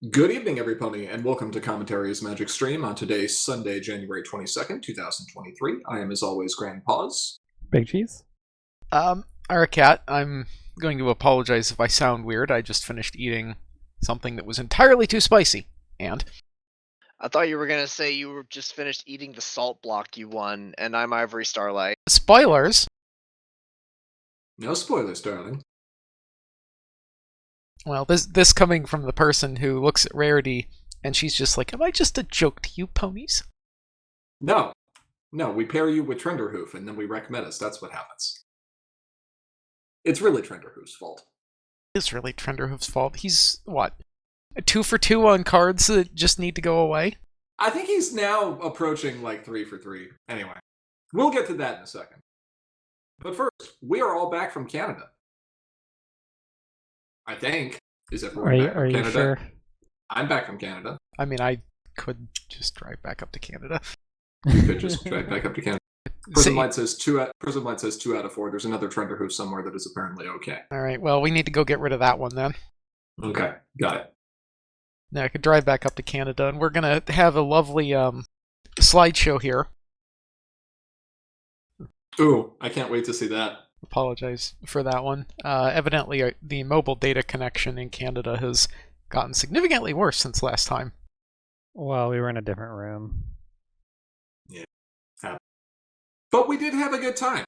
Good evening, everybody, and welcome to Commentary's Magic Stream on today's Sunday, January 22nd, 2023. I am, as always, Grandpaws. Big cheese? Aracat, I'm going to apologize if I sound weird. I just finished eating something that was entirely too spicy. And I thought you were gonna say you were just finished eating the salt block you won, and I'm Ivory Starlight. spoilers! No spoilers, darling. Well, this coming from the person who looks at Rarity and she's just like, am I just a joke to you, ponies? No, we pair you with Trenderhoof, and then we wreck metas. That's what happens. It's really Trenderhoof's fault. It's really Trenderhoof's fault. He's, what, 2 for 2 on cards that just need to go away? I think he's now approaching, 3 for 3. Anyway, we'll get to that in a second. But first, we are all back from Canada. I think. Is everyone back from Canada? You sure? I'm back from Canada. I mean, I could just drive back up to Canada. You could just drive back up to Canada. Prismlight says 2 out of 4. There's another Trenderhoof somewhere that is apparently okay. Alright, well, we need to go get rid of that one then. Okay, got it. Now I could drive back up to Canada, and we're gonna have a lovely slideshow here. Ooh, I can't wait to see that. Apologize for that one. Evidently, the mobile data connection in Canada has gotten significantly worse since last time. Well, we were in a different room. Yeah. But we did have a good time.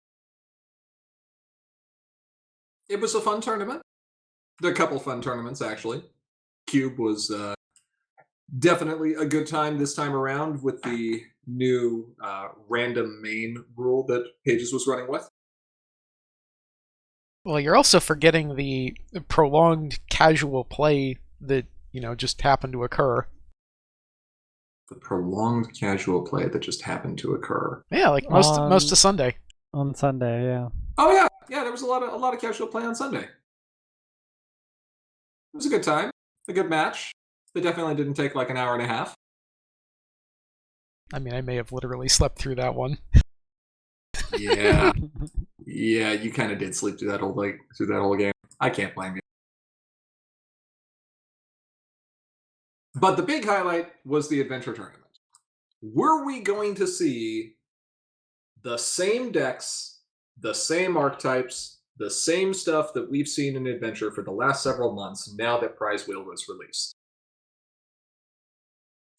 It was a fun tournament. There are a couple fun tournaments, actually. Cube was definitely a good time this time around with the new random main rule that Pages was running with. Well, you're also forgetting the prolonged casual play that, just happened to occur. The prolonged casual play that just happened to occur. Yeah, like most of Sunday. On Sunday, yeah. Oh yeah, there was a lot of casual play on Sunday. It was a good time, a good match. They definitely didn't take like an hour and a half. I mean, I may have literally slept through that one. Yeah, yeah, you kind of did sleep through that whole game. I can't blame you. But the big highlight was the adventure tournament. Were we going to see the same decks, the same archetypes, the same stuff that we've seen in adventure for the last several months now that Prize Wheel was released?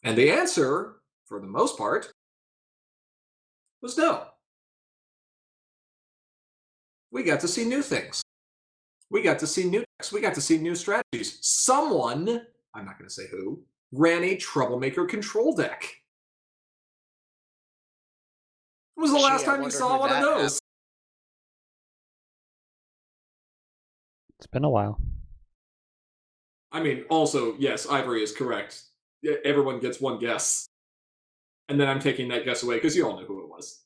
And the answer, for the most part, was no. We got to see new things. We got to see new decks. We got to see new strategies. Someone, I'm not going to say who, ran a Troublemaker control deck. When was the last time you saw one of those? It's been a while. I mean, also, yes, Ivory is correct. Everyone gets one guess. And then I'm taking that guess away because you all knew who it was.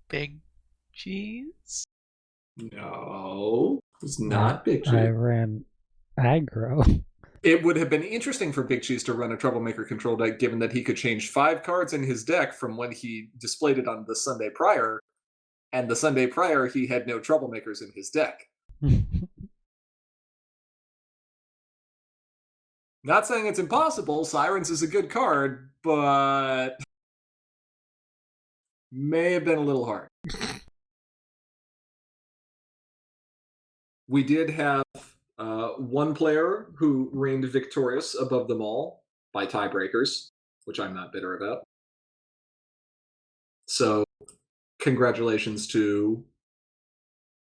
Big cheese? No, it's not Big Cheese. I ran aggro. It would have been interesting for Big Cheese to run a Troublemaker control deck, given that he could change 5 cards in his deck from when he displayed it on the Sunday prior, and the Sunday prior he had no Troublemakers in his deck. Not saying it's impossible, Sirens is a good card, but may have been a little hard. We did have one player who reigned victorious above them all by tiebreakers, which I'm not bitter about. So, congratulations to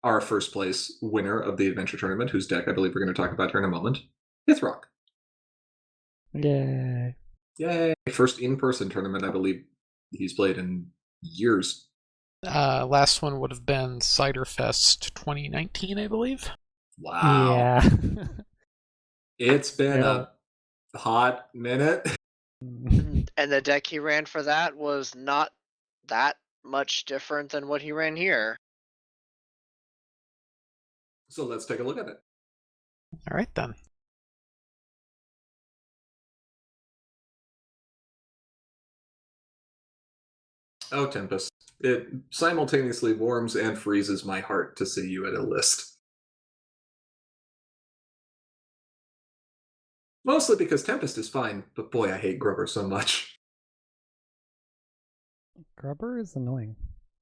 our first place winner of the adventure tournament, whose deck I believe we're going to talk about here in a moment, Hithrock. Yay. Yay. First in-person tournament I believe he's played in years. Last one would have been Cider Fest 2019, I believe. Wow. Yeah. It's been a hot minute. And the deck he ran for that was not that much different than what he ran here. So let's take a look at it. All right, then. Oh, Tempest. It simultaneously warms and freezes my heart to see you at a list. Mostly because Tempest is fine, but boy, I hate Grubber so much. Grubber is annoying.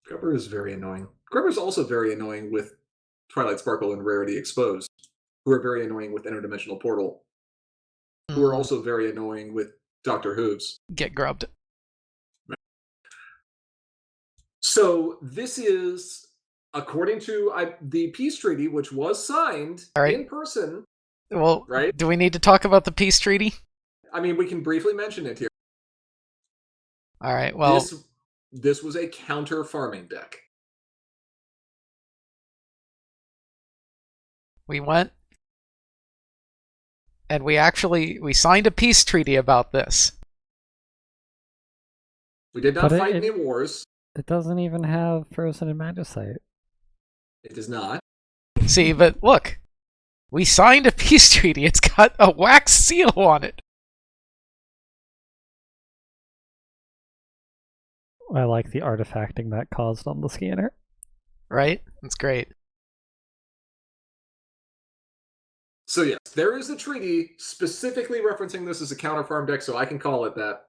Grubber is very annoying. Grubber's also very annoying with Twilight Sparkle and Rarity Exposed, who are very annoying with Interdimensional Portal, who are also very annoying with Dr. Hooves. Get grubbed. So this is, according to the peace treaty, which was signed in person. Well, right? Do we need to talk about the peace treaty? I mean, we can briefly mention it here. All right, well... This was a counter farming deck. We went and we signed a peace treaty about this. We did not fight any wars. It doesn't even have Frozen and Magicite. It does not. See, but look. We signed a peace treaty. It's got a wax seal on it. I like the artifacting that caused on the scanner. Right? That's great. So yes, there is a treaty specifically referencing this as a counter farm deck, so I can call it that.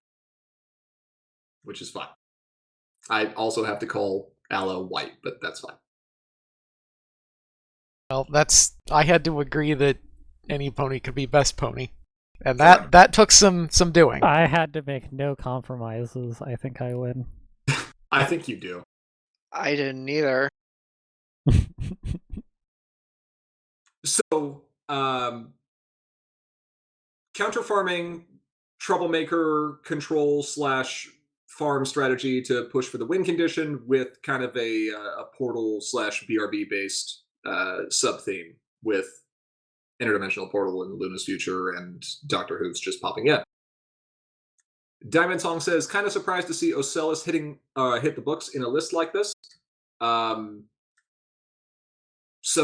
Which is fine. I also have to call Aloe white, but that's fine. Well, I had to agree that any pony could be best pony. And that took some doing. I had to make no compromises. I think I win. I think you do. I didn't either. So, counter farming, troublemaker control / farm strategy to push for the win condition with kind of a portal / BRB based sub theme with Interdimensional Portal and Luna's Future and Doctor Who's just popping in. Diamond Song says, kind of surprised to see Ocellus hit the books in a list like this. So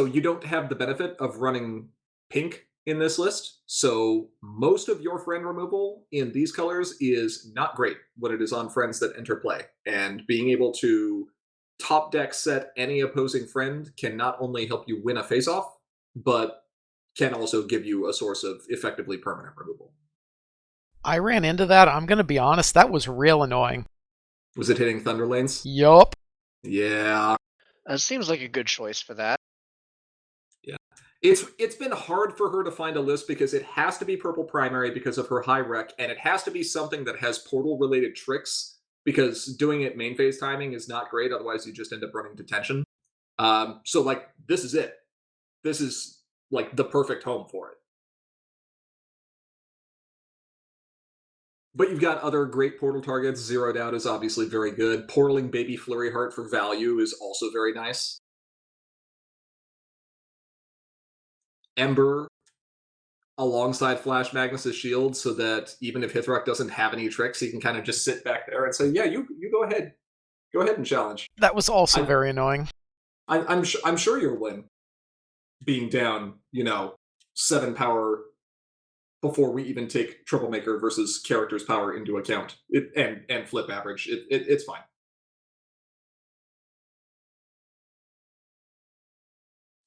you don't have the benefit of running pink in this list. So most of your friend removal in these colors is not great when it is on friends that enter play. And being able to top deck set any opposing friend can not only help you win a face-off, but can also give you a source of effectively permanent removal. I ran into that. I'm going to be honest. That was real annoying. Was it hitting Thunder Lanes? Yup. Yeah. That seems like a good choice for that. Yeah. It's been hard for her to find a list because it has to be purple primary because of her high rec, and it has to be something that has portal-related tricks because doing it main phase timing is not great. Otherwise, you just end up running detention. So, like, this is it. This is, like, the perfect home for it. But you've got other great portal targets. Zeroed Out is obviously very good. Portaling Baby Flurry Heart for value is also very nice. Ember alongside Flash Magnus's shield so that even if Hithrock doesn't have any tricks, he can kind of just sit back there and say, yeah, you go ahead. Go ahead and challenge. That was also very annoying. I'm sure you'll win. Being down, 7 power before we even take Troublemaker versus character's power into account. And flip average. It's fine.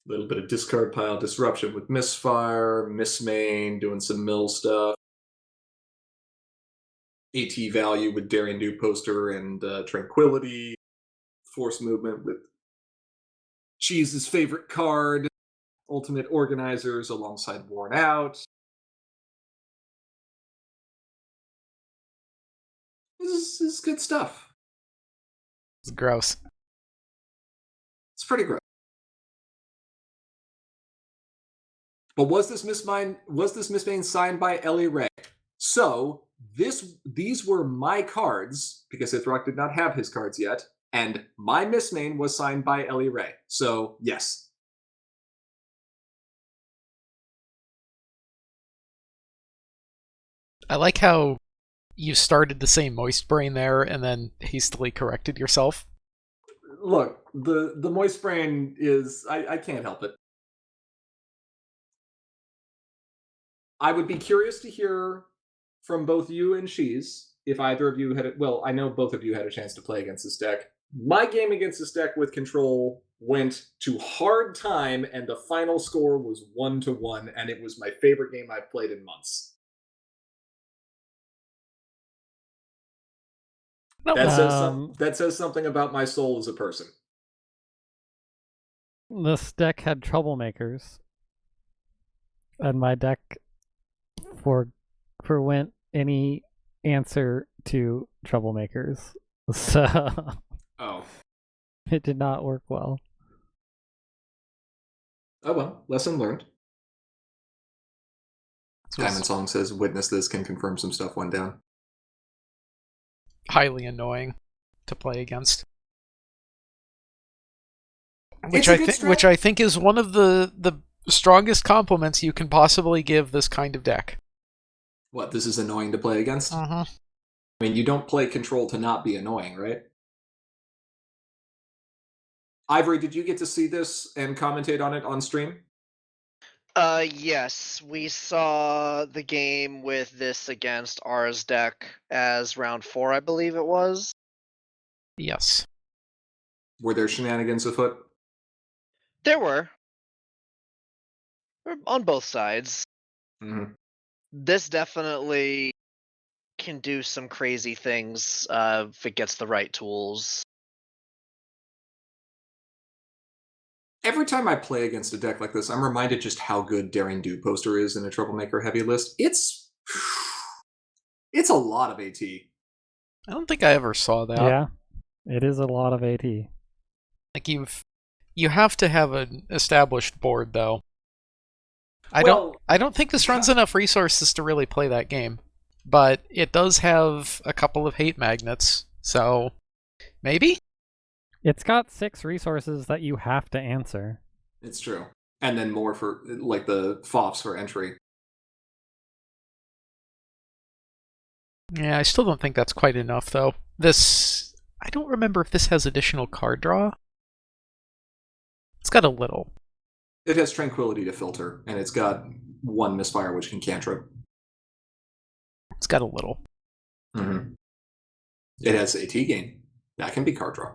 A little bit of discard pile disruption with Misfire, Mistmane, doing some mill stuff. AT value with Daring Do Poster and Tranquility. Force movement with Cheese's favorite card. Ultimate Organizers alongside Worn Out. This is good stuff. It's gross. It's pretty gross. But was this Mistmane signed by Ellie Ray? So these were my cards because Ithrock did not have his cards yet, and my Mistmane was signed by Ellie Ray. So yes. I like how you started to say Moist Brain there and then hastily corrected yourself. Look, the Moist Brain is I can't help it. I would be curious to hear from both you and Shees if either of you had well, I know both of you had a chance to play against this deck. My game against this deck with control went to hard time, and the final score was 1-1, and it was my favorite game I've played in months. No, That says something about my soul as a person. This deck had troublemakers, and my deck forwent any answer to troublemakers, so Oh. it did not work well. Oh well, lesson learned. so Diamond it's Song says, "Witness this can confirm some stuff went down." highly annoying to play against. It's a good strat. Which I think is one of the strongest compliments you can possibly give this kind of deck. What? This is annoying to play against. Uh-huh. I mean, you don't play Control to not be annoying, right? Ivory, did you get to see this and commentate on it on stream? Yes, we saw the game with this against R's deck as round 4, I believe it was. Yes. Were there shenanigans afoot? There were. On both sides. Mm-hmm. This definitely can do some crazy things if it gets the right tools. Every time I play against a deck like this, I'm reminded just how good Daring Do Poster is in a Troublemaker heavy list. It's a lot of AT. I don't think I ever saw that. Yeah, it is a lot of AT. Like you have to have an established board though. I don't think this runs enough resources to really play that game. But it does have a couple of hate magnets, so maybe? It's got 6 resources that you have to answer. It's true. And then more for, like, the FOFs for entry. Yeah, I still don't think that's quite enough though. I don't remember if this has additional card draw. It's got a little. It has Tranquility to filter, and it's got 1 Misfire, which can cantrip. It's got a little. Mm-hmm. It has AT gain. That can be card draw.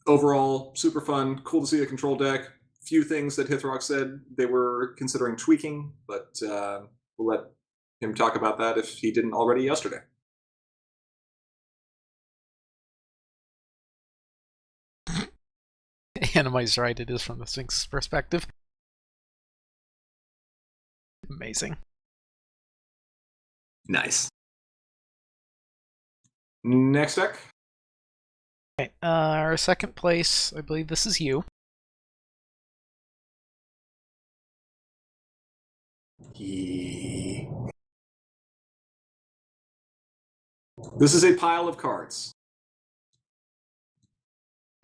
Overall, super fun. Cool to see a Control deck. Few things that Hithrock said they were considering tweaking, but we'll let him talk about that if he didn't already yesterday. Anime's right, it is from the Sphinx's perspective. Amazing. Nice. Next deck. Okay, our second place, I believe this is you. This is a pile of cards.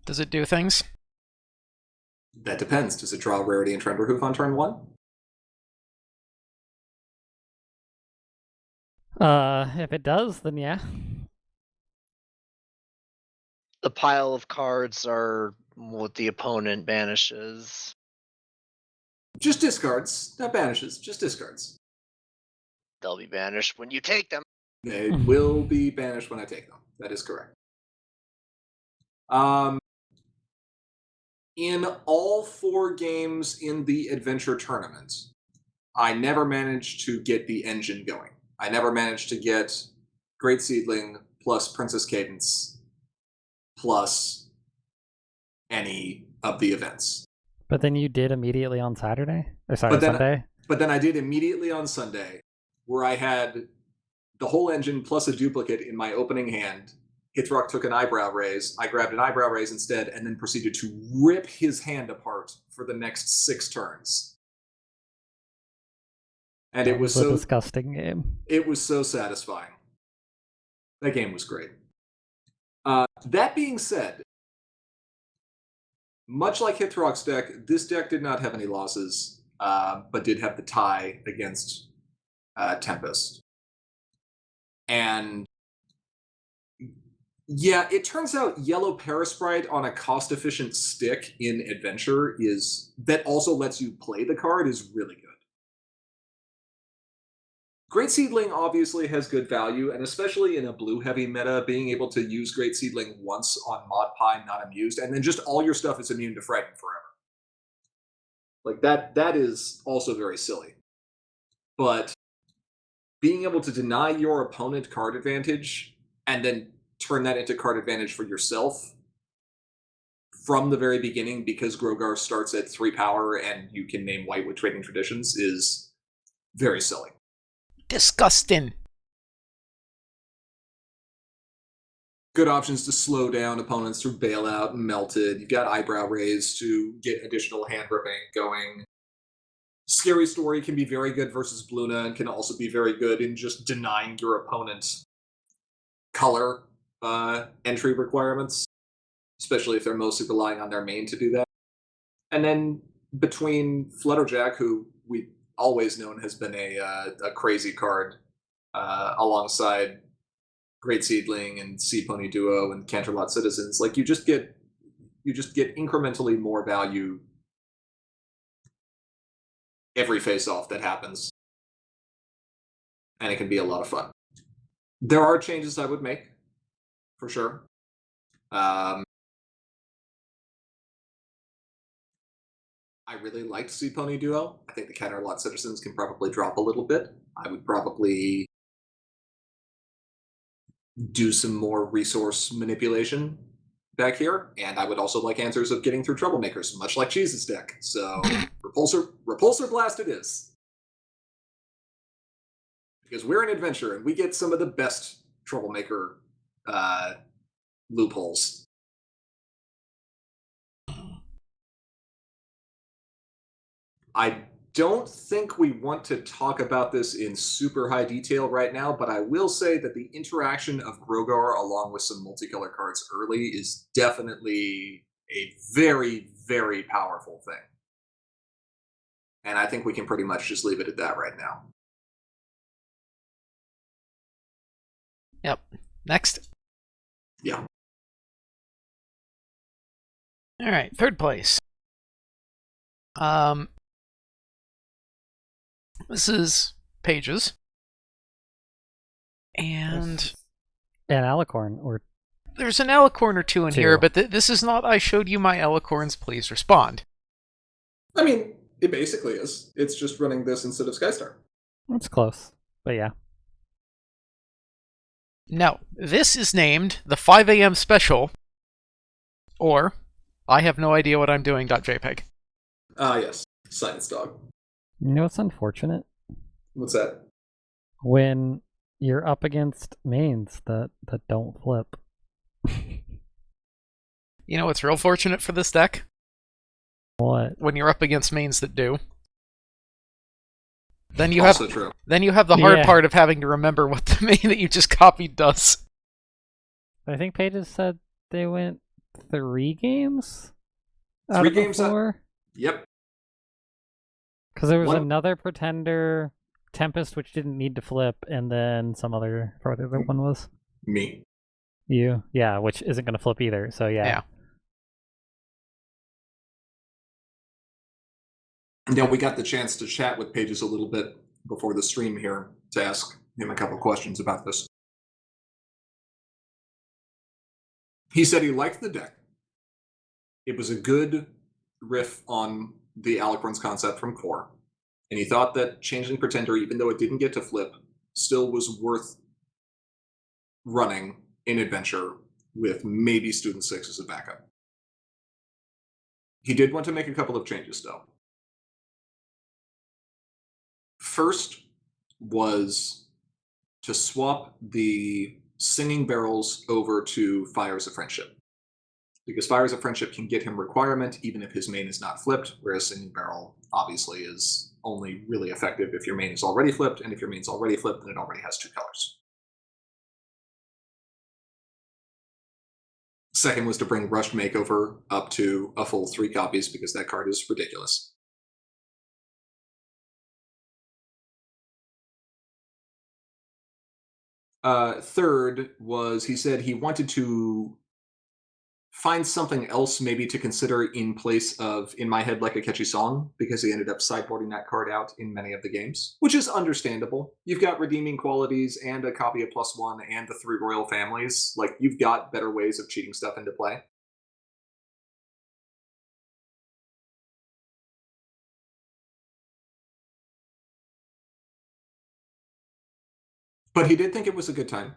Does it do things? That depends. Does it draw Rarity and Trenderhoof on turn 1? If it does, then yeah. The pile of cards are what the opponent banishes. Just discards, not banishes, just discards. They'll be banished when you take them. They will be banished when I take them. That is correct. In all 4 games in the adventure tournament, I never managed to get the engine going. I never managed to get Great Seedling plus Princess Cadence plus any of the events. But then you did immediately on Saturday? Or sorry, Sunday? But then I did immediately on Sunday, where I had the whole engine plus a duplicate in my opening hand. Hithrock took an eyebrow raise. I grabbed an eyebrow raise instead, and then proceeded to rip his hand apart for the next 6 turns. And it was a so disgusting game. It was so satisfying. That game was great. That being said, much like Hithrock's deck, this deck did not have any losses, but did have the tie against Tempest. And yeah, it turns out Yellow Parasprite on a cost-efficient stick in Adventure that also lets you play the card is really good. Great Seedling obviously has good value, and especially in a blue-heavy meta, being able to use Great Seedling once on Mod Pie, not amused, and then just all your stuff is immune to Frighten forever. Like, that is also very silly. But being able to deny your opponent card advantage and then turn that into card advantage for yourself from the very beginning because Grogar starts at 3 power and you can name white with trading traditions is very silly. Disgusting. Good options to slow down opponents through Bailout and Melted. You've got Eyebrow Raise to get additional hand ripping going. Scary Story can be very good versus Bluna and can also be very good in just denying your opponent's color entry requirements, especially if they're mostly relying on their main to do that. And then between Flutterjack, who we've always known has been a crazy card, alongside Great Seedling and Sea Pony Duo and Canterlot Citizens, like you just get incrementally more value every face-off that happens, and it can be a lot of fun. There are changes I would make, for sure. I really liked Sea Pony Duo. I think the Canterlot Citizens can probably drop a little bit. I would probably do some more resource manipulation back here, and I would also like answers of getting through Troublemakers, much like Cheese's deck. So Repulsor Blast it is. Because we're an adventure, and we get some of the best Troublemaker loopholes. I don't think we want to talk about this in super high detail right now, but I will say that the interaction of Grogar along with some multicolor cards early is definitely a very, very powerful thing. And I think we can pretty much just leave it at that right now. Yep. Next. Yeah. All right, third place. This is Pages. And an Alicorn, or there's an Alicorn or two in two. here, but this is not I showed you my Alicorns, please respond. I mean, it basically is. It's just running this instead of Skystar. It's close, but yeah. No, this is named the 5 a.m. special, or I have no idea what I'm doing.jpg. Yes. Science Dog. You know what's unfortunate? What's that? When you're up against mains that don't flip. You know what's real fortunate for this deck? What? When you're up against mains that do. Then you Also have true. Then you have the hard Yeah. part of having to remember what the main that you just copied does. I think Pages said they went 3 games? Out 3 of the games out- 4? Yep. Because there was One- another Pretender, Tempest, which didn't need to flip, and then some other, or the other one was Me. you. Yeah, which isn't going to flip either, so yeah. Yeah. Yeah, we got the chance to chat with Pages a little bit before the stream here to ask him a couple questions about this. He said he liked the deck. It was a good riff on the Alicorn's concept from Core. And he thought that Changeling Pretender, even though it didn't get to flip, still was worth running in Adventure with maybe Student 6 as a backup. He did want to make a couple of changes, though. First was to swap the Singing Barrels over to Fires of Friendship. Because Fires of Friendship can get him requirement even if his main is not flipped, whereas Singing Barrel obviously is only really effective if your main is already flipped, and if your main's already flipped, then it already has 2 colors. Second was to bring Rushed Makeover up to a full 3 copies, because that card is ridiculous. Third was he said he wanted to find something else maybe to consider in place of In My Head Like a Catchy Song, because he ended up sideboarding that card out in many of the games, which is understandable. You've got redeeming qualities and a copy of +1 and the 3 royal families. Like, you've got better ways of cheating stuff into play. But he did think it was a good time.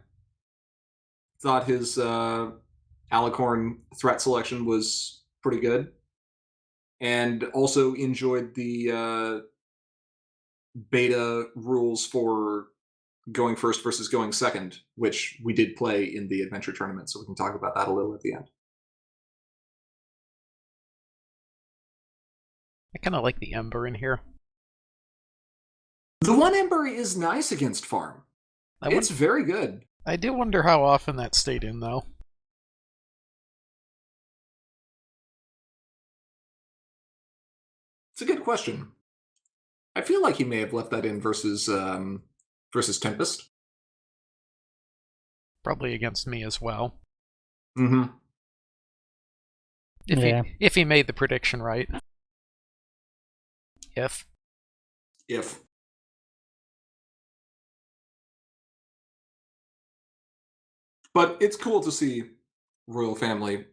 Thought his Alicorn threat selection was pretty good, and also enjoyed the beta rules for going first versus going second, which we did play in the adventure tournament, so we can talk about that a little at the end. I kind of like the Ember in here. The one Ember is nice against farm. It's very good. I do wonder how often that stayed in, though. It's a good question. I feel like he may have left that in versus Tempest. Probably against me as well. Mm-hmm. If he made the prediction right. If. But it's cool to see Royal Family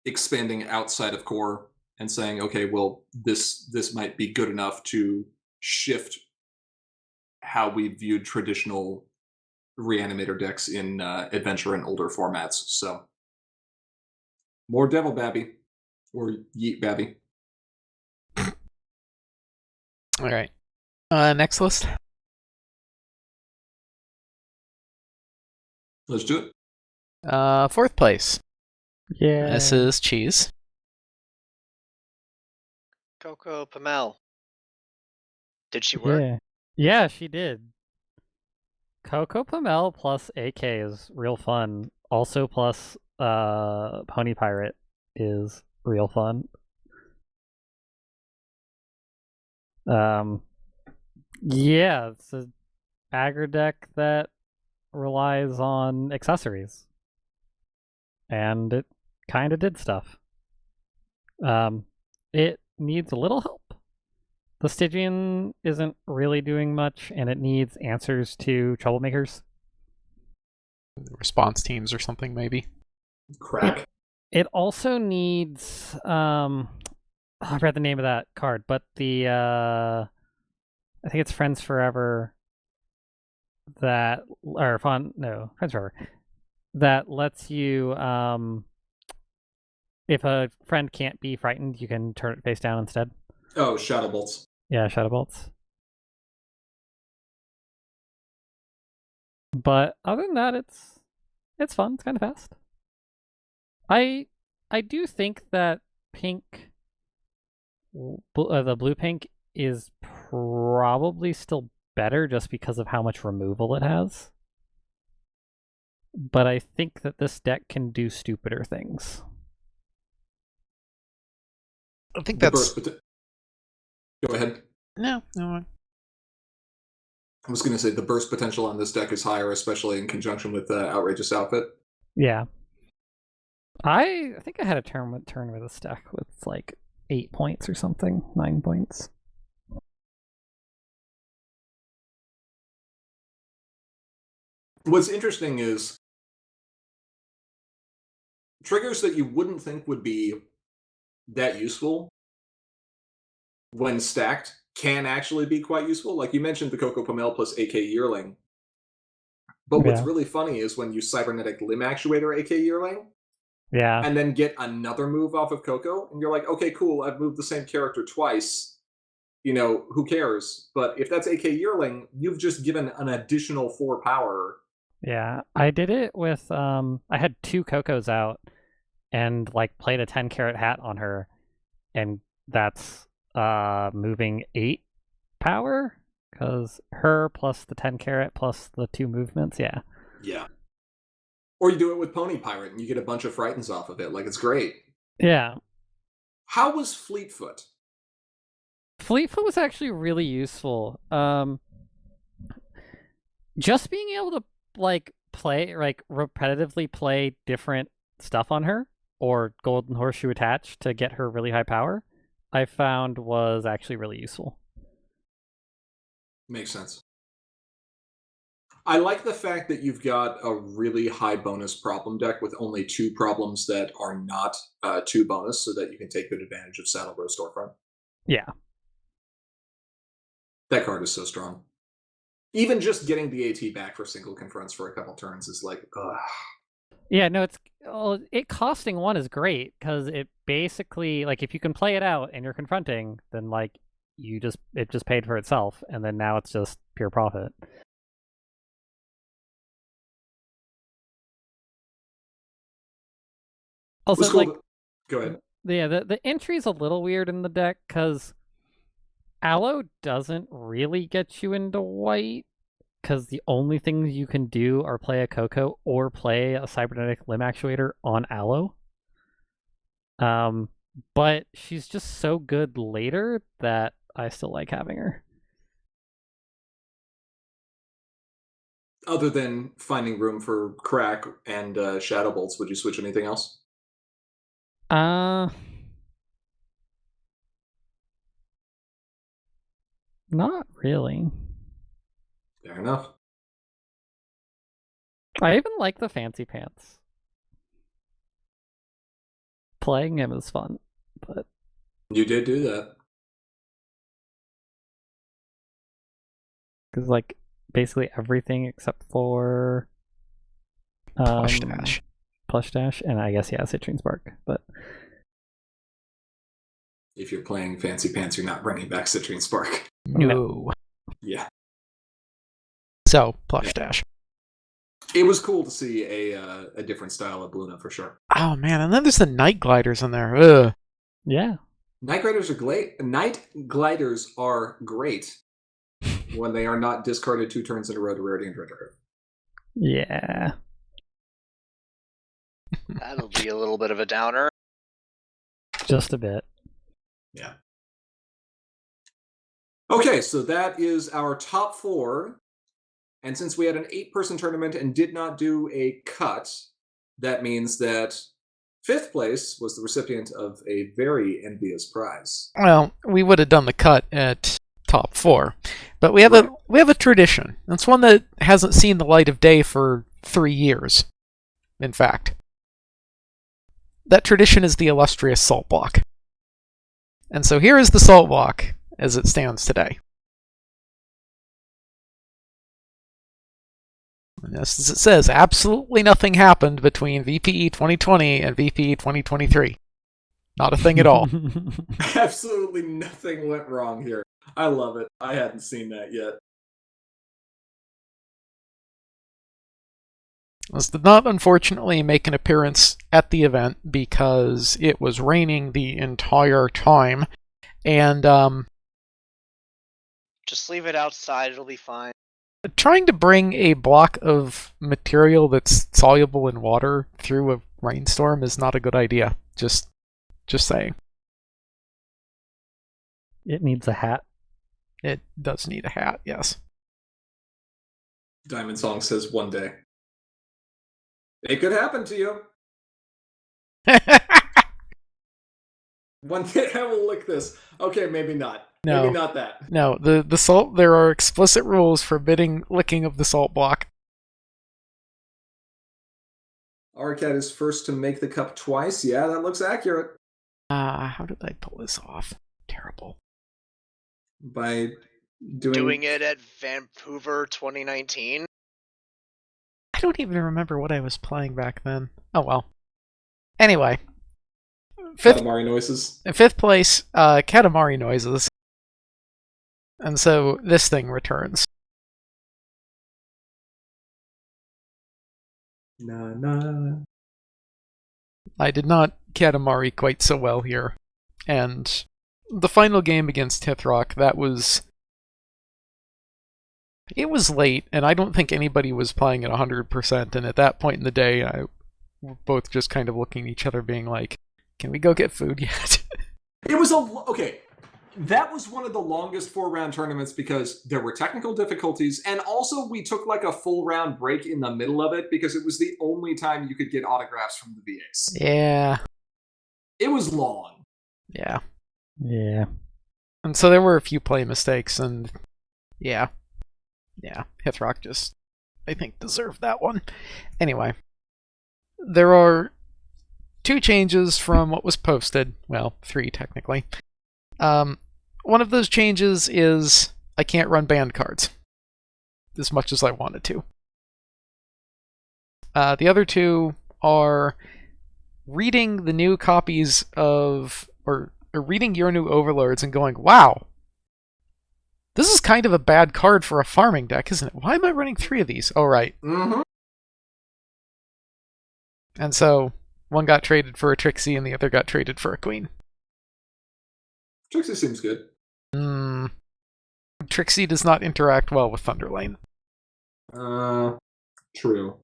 expanding outside of core and saying, okay, well, this might be good enough to shift how we viewed traditional reanimator decks in adventure and older formats. So more Devil Babby or Yeet Babby. All right. Next list. Let's do it. 4th place. Yeah. This is Cheese. Coco Pamel. Did she work? Yeah, she did. Coco Pamel plus AK is real fun. Also plus Pony Pirate is real fun. Yeah, it's a aggro deck that relies on accessories. And it kind of did stuff. It needs a little help. The Stygian isn't really doing much, and it needs answers to troublemakers. Response teams or something, maybe. Crack. It also needs I forgot the name of that card, but the I think it's Friends Forever Friends Forever. That lets you if a friend can't be frightened, you can turn it face down instead. Oh, Shadow Bolts. Yeah, Shadow Bolts. But other than that, it's fun. It's kind of fast. I do think that pink, the blue pink, is probably still better just because of how much removal it has. But I think that this deck can do stupider things. I think that's. Go ahead. No. I was going to say the burst potential on this deck is higher, especially in conjunction with the Outrageous Outfit. Yeah. I think I had a turn with this deck with like 8 points or something, 9 points. What's interesting is triggers that you wouldn't think would be that useful when stacked can actually be quite useful. Like you mentioned the Coco Pamel plus AK Yearling. But what's really funny is when you Cybernetic Limb Actuator AK Yearling, and then get another move off of Coco, and you're like, okay, cool, I've moved the same character twice. You know, who cares? But if that's AK Yearling, you've just given an additional 4 power. Yeah, I did it with I had 2 Cocos out and like played a 10-carat hat on her, and that's moving 8 power because her plus the 10-carat plus the 2 movements. Yeah. Or you do it with Pony Pirate and you get a bunch of Frightens off of it. Like, it's great. Yeah. How was Fleetfoot? Fleetfoot was actually really useful. Just being able to repetitively play different stuff on her or Golden Horseshoe attach to get her really high power, I found was actually really useful. Makes sense. I like the fact that you've got a really high bonus problem deck with only 2 problems that are not 2 bonus, so that you can take good advantage of Saddle Row Storefront. Yeah. That card is so strong. Even just getting the AT back for single confronts for a couple turns is like, ugh. Yeah, no, it costing 1 is great because it basically, like, if you can play it out and you're confronting, then like it just paid for itself, and then now it's just pure profit. Also, Cool like, go ahead. Yeah, the entry's a little weird in the deck because Aloe doesn't really get you into white, because the only things you can do are play a Coco or play a cybernetic limb actuator on Aloe. But she's just so good later that I still like having her. Other than finding room for Crack and Shadow Bolts, would you switch anything else? Not really. Fair enough. I even like the Fancy Pants. Playing him is fun, but You did do that. because like basically everything except for Plush Dash. Plush Dash, and I guess Citrine Spark, but If you're playing Fancy Pants, you're not bringing back Citrine Spark. No. Yeah. So, Plush Dash. It was cool to see a different style of Luna for sure. Oh man, and then there's the Night Gliders in there. Ugh. yeah. Night Gliders are great. Night Gliders are great when they are not discarded 2 turns in a row to Rarity and Treasure. Yeah. That'll be a little bit of a downer. Just a bit. Yeah. Okay, so that is our top 4. And since we had an 8-person tournament and did not do a cut, that means that 5th place was the recipient of a very envious prize. Well, we would have done the cut at top 4, but we have a tradition. It's one that hasn't seen the light of day for 3 years. In fact, that tradition is the illustrious Salt Block. And so here is the Salt Block as it stands today. And as it says, absolutely nothing happened between VPE 2020 and VPE 2023. Not a thing at all. Absolutely nothing went wrong here. I love it. I hadn't seen that yet. This did not, unfortunately, make an appearance at the event because it was raining the entire time. And Just leave it outside, it'll be fine. trying to bring a block of material that's soluble in water through a rainstorm is not a good idea. Just saying. It needs a hat. It does need a hat, yes. Diamond Song says one day. It could happen to you. One day I will lick this. Okay, maybe not. No. Maybe not that. No, the salt. There are explicit rules forbidding licking of the salt block. Arcat is first to make the cup twice. Yeah, that looks accurate. How did I pull this off? Terrible. By Doing it at Vanhoover 2019. I don't even remember what I was playing back then. Oh well. Anyway, Katamari noises. fifth place, Katamari noises. And so this thing returns. Na. I did not Katamari quite so well here. And the final game against Tithrock, it was late, and I don't think anybody was playing at 100%, and at that point in the day, we're both just kind of looking at each other being like, can we go get food yet? It was okay. That was one of the longest 4-round tournaments because there were technical difficulties, and also we took like a full round break in the middle of it because it was the only time you could get autographs from the VAs. Yeah. It was long. Yeah. Yeah. And so there were a few play mistakes, and yeah, Hithrock just, I think, deserved that one. Anyway, there are 2 changes from what was posted. Well, 3 technically. One of those changes is I can't run banned cards. as much as I wanted to. The other two are reading the new copies of, or reading your new overlords and going, wow, this is kind of a bad card for a farming deck, isn't it? Why am I running 3 of these? Oh, right. Mm-hmm. And so one got traded for a Trixie and the other got traded for a Queen. Trixie seems good. Trixie does not interact well with Thunderlane. True.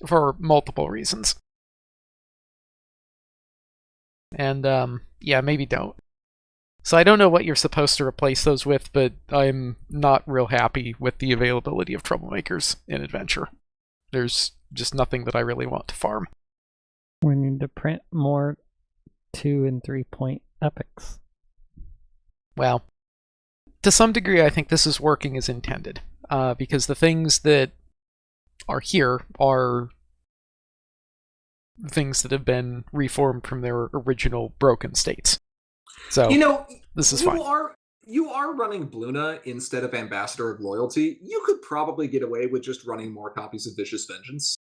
For multiple reasons. And, yeah, maybe don't. So I don't know what you're supposed to replace those with, but I'm not real happy with the availability of Troublemakers in Adventure. There's just nothing that I really want to farm. We need to print more 2 and 3 point epics. Well, to some degree, I think this is working as intended, because the things that are here are things that have been reformed from their original broken states. So this is fine. You are running Bluna instead of Ambassador of Loyalty. You could probably get away with just running more copies of Vicious Vengeance,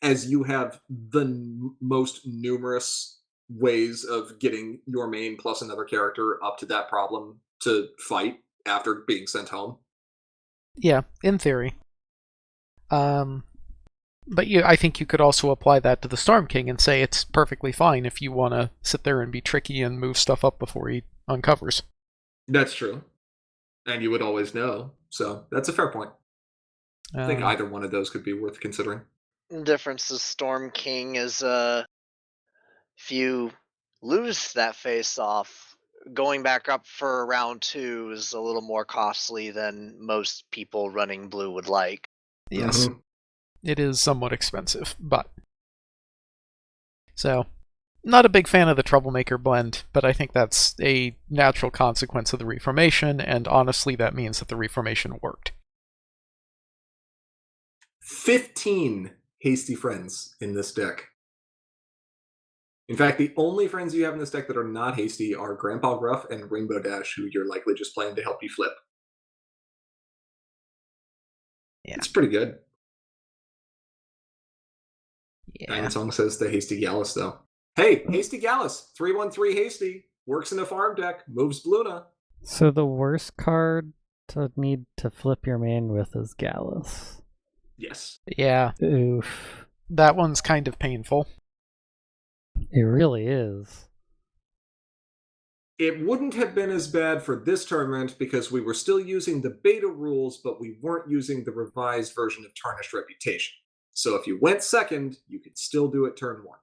as you have the most numerous ways of getting your main plus another character up to that problem to fight after being sent home. Yeah, in theory. But I think you could also apply that to the Storm King and say it's perfectly fine if you want to sit there and be tricky and move stuff up before he uncovers. That's true. And you would always know. So that's a fair point. I think either one of those could be worth considering. The difference is Storm King is if you lose that face off, going back up for round 2 is a little more costly than most people running blue would like. Yes. Mm-hmm. It is somewhat expensive, but... So, not a big fan of the Troublemaker blend, but I think that's a natural consequence of the Reformation, and honestly that means that the Reformation worked. 15 hasty friends in this deck. In fact, the only friends you have in this deck that are not hasty are Grandpa Gruff and Rainbow Dash, who you're likely just playing to help you flip. Yeah. It's pretty good. Yeah. And song says the Hasty Gallus, though. Hey, Hasty Gallus, 3/1/3 Hasty, works in a farm deck, moves Bluna. So the worst card to need to flip your main with is Gallus. Yes. Yeah. Oof. That one's kind of painful. It really is. It wouldn't have been as bad for this tournament because we were still using the beta rules, but we weren't using the revised version of Tarnished Reputation. So if you went second, you could still do it turn 1.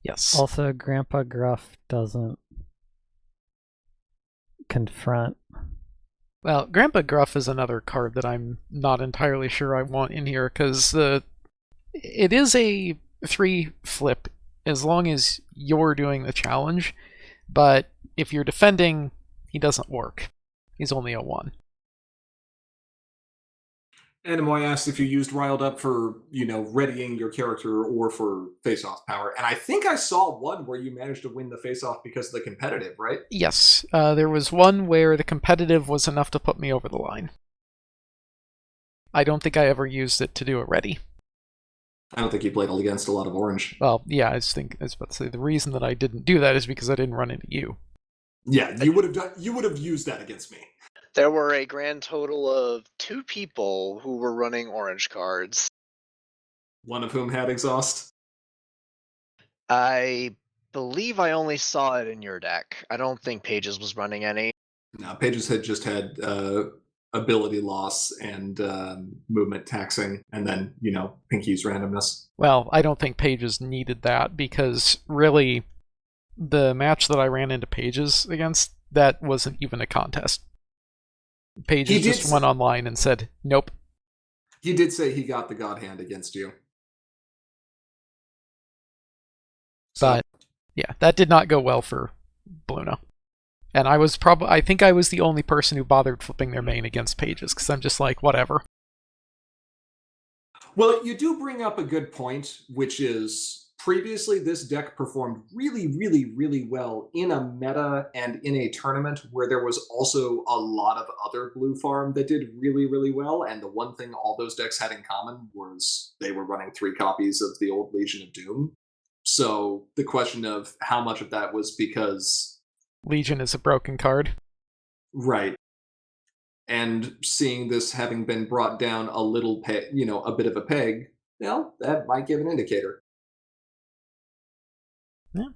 Yes. Also, Grandpa Gruff doesn't confront. Well, Grandpa Gruff is another card that I'm not entirely sure I want in here, because it is a 3 flip as long as you're doing the challenge, but if you're defending, he doesn't work. He's only a 1. Anemoy asked if you used Riled Up for, readying your character or for face-off power. And I think I saw one where you managed to win the face-off because of the competitive, right? Yes. There was one where the competitive was enough to put me over the line. I don't think I ever used it to do it ready. I don't think you played against a lot of orange. Well, yeah, I was about to say the reason that I didn't do that is because I didn't run into you. Yeah, you would have used that against me. There were a grand total of 2 people who were running orange cards. One of whom had exhaust. I believe I only saw it in your deck. I don't think Pages was running any. No, Pages had just had ability loss and movement taxing, and then, Pinky's randomness. Well, I don't think Pages needed that, because really, the match that I ran into Pages against, that wasn't even a contest. Pages just went online and said, nope. He did say he got the God Hand against you. But, yeah, that did not go well for Bluna. And I think I was the only person who bothered flipping their main against Pages, because I'm just like, whatever. Well, you do bring up a good point, which is previously this deck performed really, really, really well in a meta and in a tournament where there was also a lot of other blue farm that did really, really well. And the one thing all those decks had in common was they were running 3 copies of the old Legion of Doom. So the question of how much of that was because Legion is a broken card. right. And seeing this having been brought down a little peg, a bit of a peg, well, that might give an indicator. Yeah.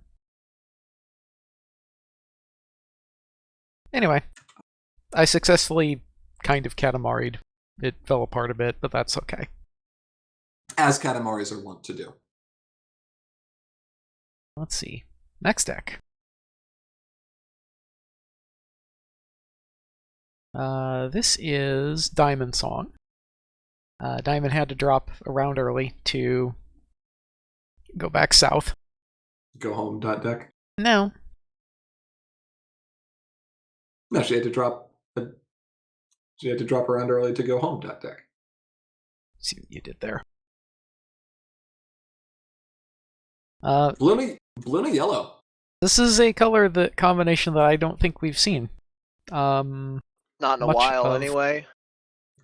Anyway, I successfully kind of Katamari'd. It fell apart a bit, but that's okay. As Katamaris are wont to do. Let's see. Next deck. This is Diamond Song. Diamond had to drop around early to go back south. Go home deck. No. No, she had to drop. She had to drop around early to go home deck. See what you did there. Blue and yellow. This is a color combination that I don't think we've seen. Not in a while, anyway.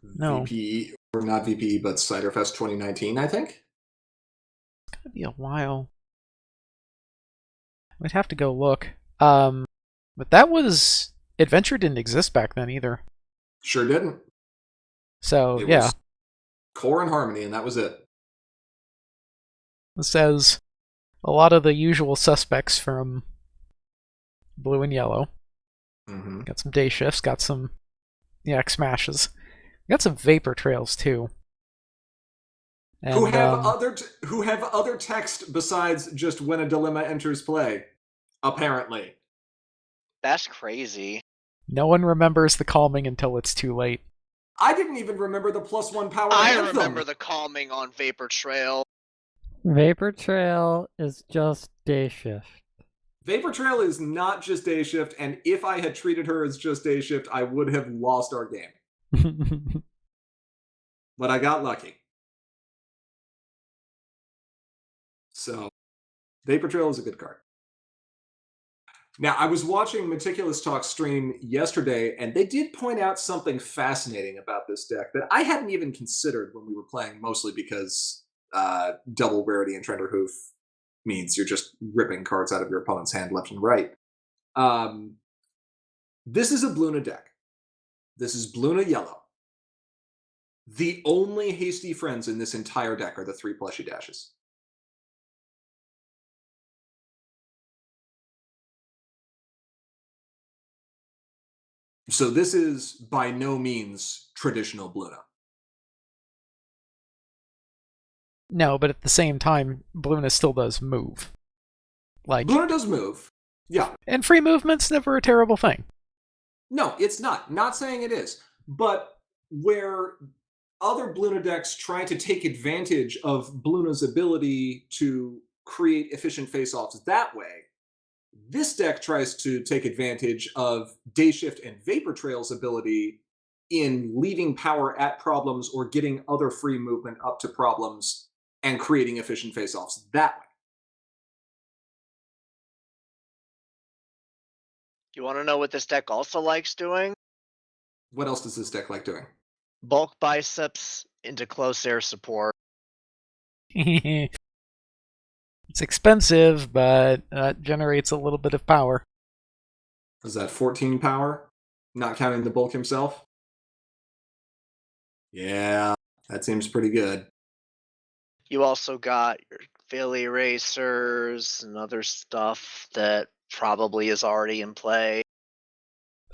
No. VPE, or not VPE, but Ciderfest 2019, I think. It's gotta be a while. We'd have to go look. But that was... Adventure didn't exist back then either. Sure didn't. So, It yeah. was Core and Harmony, and that was it. This has a lot of the usual suspects from blue and yellow. Mm-hmm. Got some day shifts, got some smashes. Got some vapor trails too. And, who have other text besides just when a dilemma enters play, apparently. That's crazy. No one remembers the calming until it's too late. I didn't even remember the +1 power I anthem. remember the calming on Vapor Trail. Vapor Trail is just day shift. Vapor Trail is not just day shift, and if I had treated her as just day shift, I would have lost our game. But I got lucky. So, Vapor Trail is a good card. Now, I was watching Meticulous Talk stream yesterday, and they did point out something fascinating about this deck that I hadn't even considered when we were playing, mostly because double rarity and Trenderhoof means you're just ripping cards out of your opponent's hand left and right. This is a Bluna deck. This is Bluna yellow. The only hasty friends in this entire deck are the 3 plushy dashes. So this is by no means traditional Bluna. No, but at the same time, Bluna still does move. Bluna does move. Yeah. And free movement's never a terrible thing. No, it's not. Not saying it is. But where other Bluna decks try to take advantage of Bluna's ability to create efficient face-offs that way, this deck tries to take advantage of Day Shift and Vapor Trail's ability in leaving power at problems or getting other free movement up to problems and creating efficient face-offs that way. You want to know what this deck also likes doing? What else does this deck like doing? Bulk biceps into close air support. It's expensive, but generates a little bit of power. Is that 14 power? Not counting the bulk himself? Yeah, that seems pretty good. You also got your Philly Racers and other stuff that probably is already in play.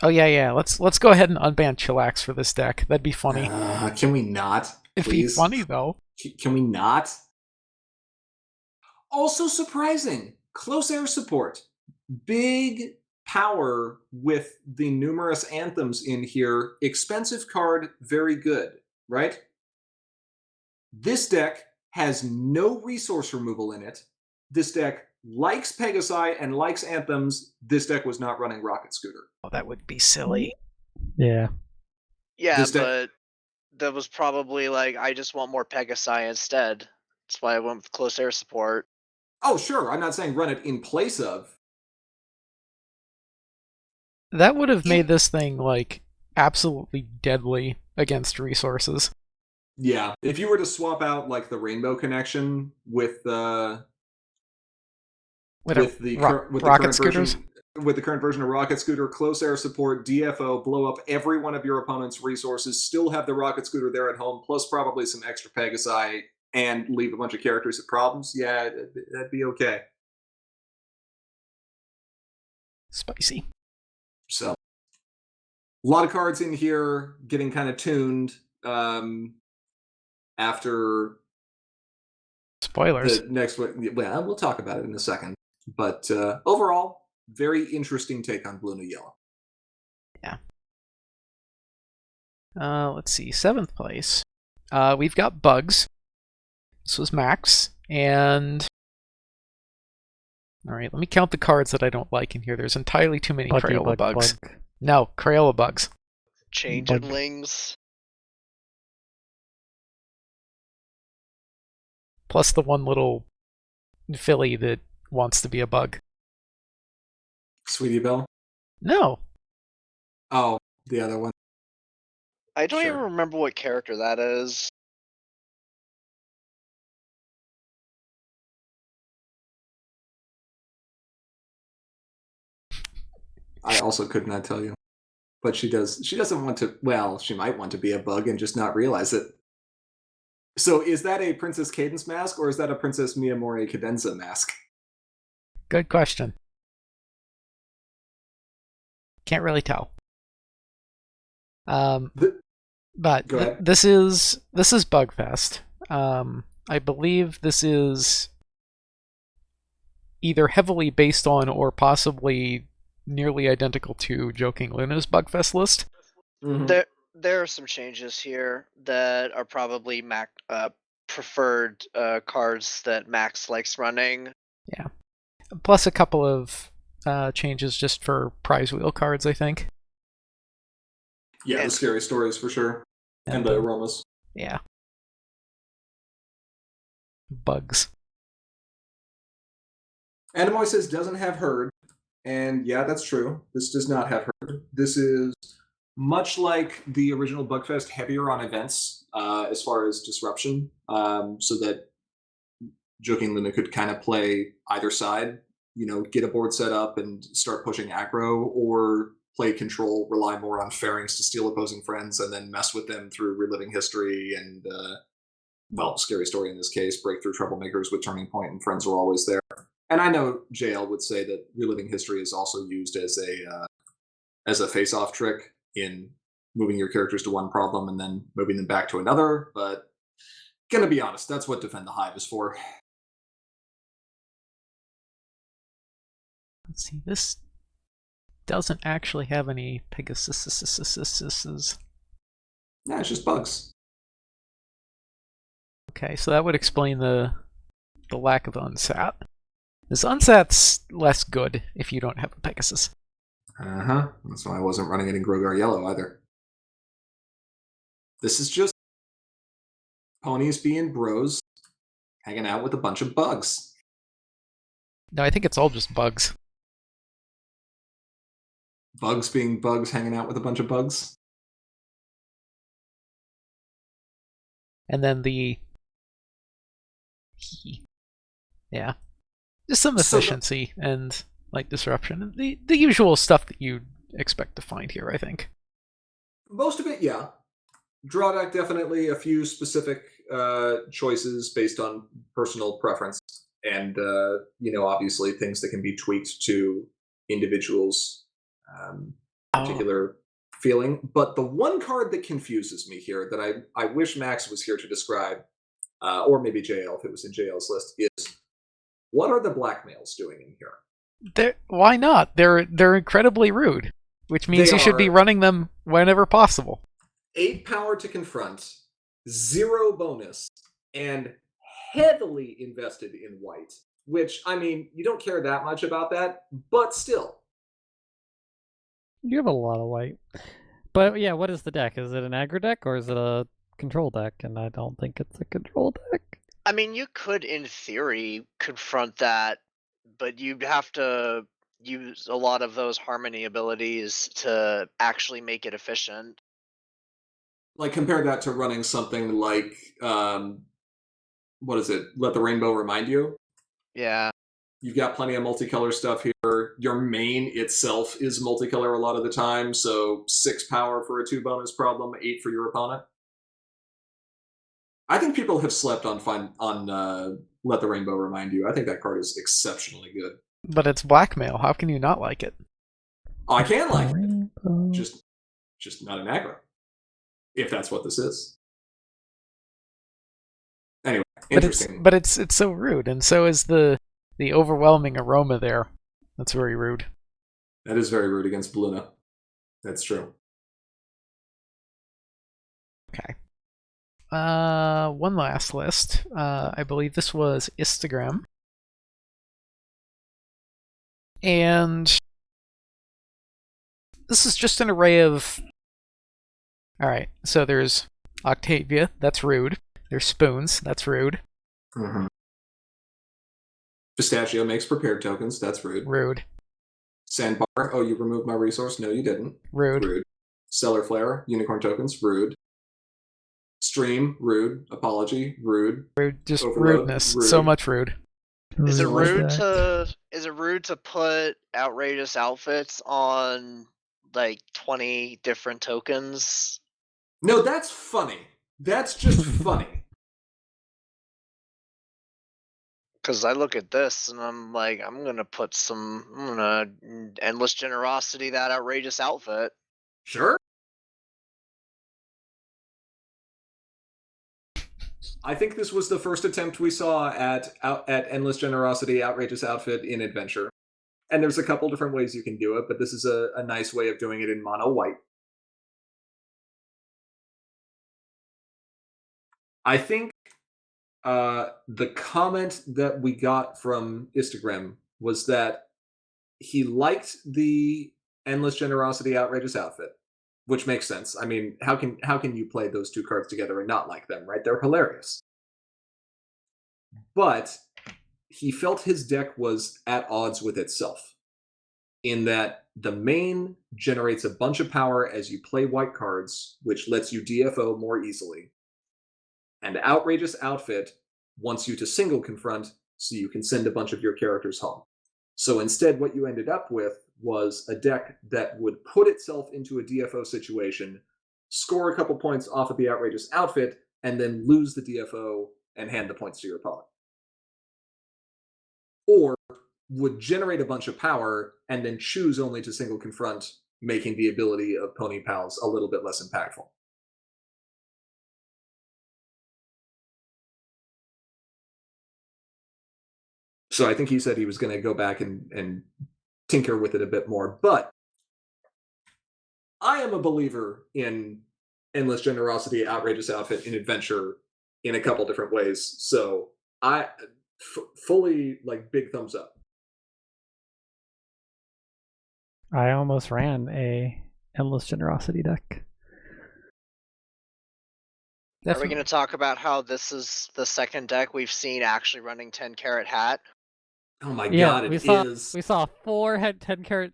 Oh yeah. Let's go ahead and unban Chillax for this deck. That'd be funny. Can we not? It'd be Please? funny though. Can we not? Also surprising, close air support. Big power with the numerous anthems in here. Expensive card, very good, right? This deck has no resource removal in it. This deck likes Pegasi and likes anthems. This deck was not running Rocket Scooter. Oh, that would be silly. Yeah. Yeah, This deck- but that was probably like, I just want more Pegasi instead. That's why I went with close air support. Oh, sure. I'm not saying run it in place of. That would have made this thing, like, absolutely deadly against resources. Yeah, if you were to swap out like the rainbow connection with With the rocket current scooters? version with the current version of Rocket Scooter, close air support, DFO, blow up every one of your opponent's resources, still have the Rocket Scooter there at home, plus probably some extra Pegasi, and leave a bunch of characters at problems, yeah, that'd be okay. Spicy. So, a lot of cards in here getting kind of tuned after Spoilers. the next one. Well, we'll talk about it in a second. But overall, very interesting take on Blue New Yellow. Yeah. Let's see. 7th place. We've got Bugs. This was Max. And... Alright, let me count the cards that I don't like in here. There's entirely too many Crayola Bugs. No, Crayola Bugs. Changelings. Plus the one little filly that wants to be a bug. Sweetie Belle? No. Oh, the other one. I don't Sure. even remember what character that is. I also could not tell you. But she doesn't want to, well, she might want to be a bug and just not realize it. So is that a Princess Cadence mask, or is that a Princess Miyamori Cadenza mask? Good question. Can't really tell. But Go ahead. this is Bugfest. I believe this is either heavily based on or possibly nearly identical to Joking Luna's Bugfest list. Mhm. There are some changes here that are probably preferred cards that Max likes running. Yeah. Plus a couple of changes just for prize wheel cards, I think. Yeah, the scary stories for sure. And the aromas. Yeah. Bugs. Animoy says doesn't have herd, and yeah, that's true. This does not have herd. This is much like the original Bugfest, heavier on events as far as disruption, so that Joking Luna could kind of play either side. You know, get a board set up and start pushing aggro, or play control, rely more on fairings to steal opposing friends, and then mess with them through reliving history and well, scary story in this case, breakthrough troublemakers with turning point and friends are always there. And I know JL would say that reliving history is also used as a face-off trick in moving your characters to one problem and then moving them back to another. But gonna be honest, that's what Defend the Hive is for. Let's see, this doesn't actually have any Pegasus. Yeah, it's just bugs. Okay, so that would explain the lack of unsat. This unsat's less good if you don't have a Pegasus. Uh-huh. That's why I wasn't running it in Grogar Yellow either. This is just ponies being bros, hanging out with a bunch of bugs. No, I think it's all just bugs. Bugs being bugs, hanging out with a bunch of bugs. And then yeah, just some efficiency and like disruption. The usual stuff that you'd expect to find here, I think. Most of it, yeah. Drawback, definitely a few specific choices based on personal preference. And, obviously things that can be tweaked to individuals' particular feeling. But the one card that confuses me here that I wish Max was here to describe, or maybe JL if it was in JL's list, is what are the blackmails doing in here? Why not? They're incredibly rude, which means you should be running them whenever possible. 8 power to confront, 0 bonus, and heavily invested in white. Which, I mean, you don't care that much about that, but still. You have a lot of white. But yeah, what is the deck? Is it an aggro deck or is it a control deck? And I don't think it's a control deck. I mean, you could, in theory, confront that, but you'd have to use a lot of those harmony abilities to actually make it efficient. Like, compare that to running something like, what is it? Let the Rainbow Remind You. Yeah. You've got plenty of multicolor stuff here. Your main itself is multicolor a lot of the time, so 6 power for a 2 bonus problem, 8 for your opponent. I think people have slept on Let the Rainbow Remind You. I think that card is exceptionally good. But it's blackmail. How can you not like it? Oh, I can like it. Just not an aggro. If that's what this is. Anyway, interesting. But it's so rude, and so is the overwhelming aroma there. That's very rude. That is very rude against Bluna. That's true. Okay. One last list. I believe this was Instagram. And this is just an array of... Alright, so there's Octavia, that's rude. There's Spoons, that's rude. Mm-hmm. Pistachio makes prepared tokens, that's rude. Rude. Sandbar, oh, you removed my resource? No, you didn't. Rude. Rude. Stellar Flare, unicorn tokens, rude. Stream, rude. Apology, rude. Rude, just Overload, rudeness. rude. So much rude. Is it rude Deck. to put outrageous outfits on like 20 different tokens? No, that's funny. That's just funny. Because I look at this and I'm like, I'm gonna endless generosity that outrageous outfit. Sure. I think this was the first attempt we saw at Endless Generosity Outrageous Outfit in Adventure. And there's a couple different ways you can do it, but this is a nice way of doing it in mono white. I think the comment that we got from Instagram was that he liked the Endless Generosity Outrageous Outfit, which makes sense. I mean, how can you play those two cards together and not like them, right? They're hilarious. But he felt his deck was at odds with itself, in that the main generates a bunch of power as you play white cards, which lets you DFO more easily. And Outrageous Outfit wants you to single confront so you can send a bunch of your characters home. So instead, what you ended up with was a deck that would put itself into a DFO situation, score a couple points off of the Outrageous Outfit, and then lose the DFO and hand the points to your opponent. Or would generate a bunch of power and then choose only to single confront, making the ability of Pony Pals a little bit less impactful. So I think he said he was going to go back and tinker with it a bit more. But I am a believer in Endless Generosity, Outrageous Outfit, in Adventure in a couple different ways. So I fully, like, big thumbs up. I almost ran a Endless Generosity deck. Are we going to talk about how this is the second deck we've seen actually running 10 Carat Hat? Oh my Yeah, god, we saw 4 10 carat